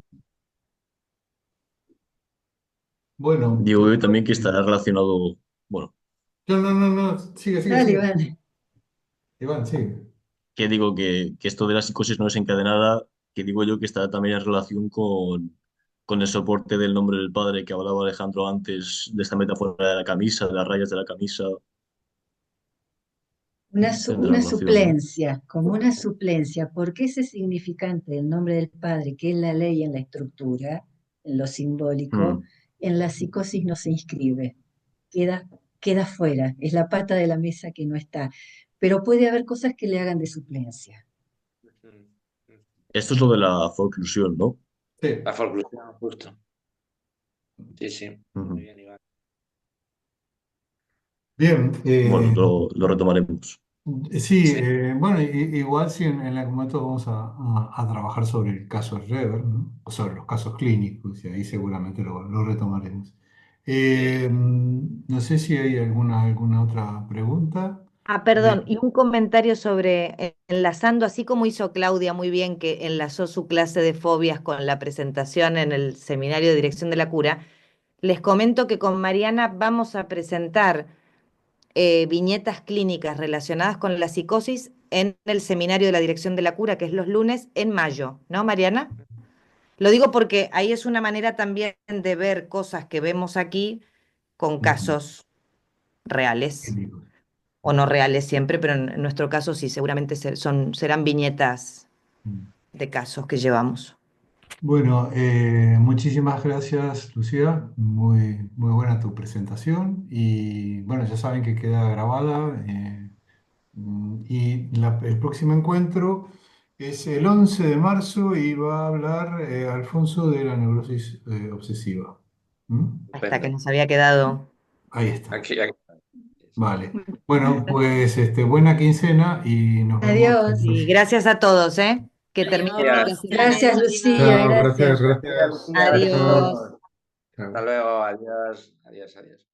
Bueno, Digo pues, yo también que estará relacionado, bueno, no, sigue, sigue, Dale, sigue. Iván. Iván, sigue. que digo que esto de la psicosis no desencadenada, que digo yo que está también en relación con el soporte del nombre del padre que hablaba Alejandro antes, de esta metáfora de la camisa, de las rayas de la camisa, tendrá Una relación, ¿no? suplencia, como una suplencia, porque ese significante del nombre del Padre, que es la ley en la estructura, en lo simbólico, Mm. en la psicosis no se inscribe, queda, queda fuera, es la pata de la mesa que no está, pero puede haber cosas que le hagan de suplencia. Esto es lo de la forclusión, ¿no? Sí. La forclusión, justo. Sí, sí. Muy Ujú. bien, Iván. Bien, Bueno, lo retomaremos. sí, Sí, bueno, igual sí en algún momento vamos a trabajar sobre el caso Rever, ¿no? O sobre los casos clínicos, y ahí seguramente lo retomaremos. sí. No sé si hay alguna otra pregunta. Ah, De- perdón, y un comentario sobre, enlazando, así como hizo Claudia muy bien, que enlazó su clase de fobias con la presentación en el seminario de dirección de la cura, les comento que con Mariana vamos a presentar viñetas clínicas relacionadas con la psicosis en el seminario de la dirección de la cura, que es los lunes en mayo, ¿no, Mariana? Lo digo porque ahí es una manera también de ver cosas que vemos aquí con Ujú. casos reales o no reales siempre, pero en nuestro caso sí, seguramente serán viñetas de casos que llevamos. Bueno, muchísimas gracias, Lucía. Muy buena tu presentación. Y bueno, ya saben que queda grabada. Y el próximo encuentro es el 11 de marzo y va a hablar Alfonso de la neurosis obsesiva. ¿Mm? Hasta que Estupendo. nos había quedado. Ahí está. Aquí. Vale. Bueno, pues buena quincena y nos vemos. Adiós. Y gracias a todos, ¿eh? Que terminen Adiós, bien la Gracias. semana. Gracias, gracias, Lucía, Iván. Chao, gracias, gracias. Gracias, gracias. Lucía. Hasta Chao, Adiós. luego. chao. Hasta luego. Adiós. Adiós, adiós.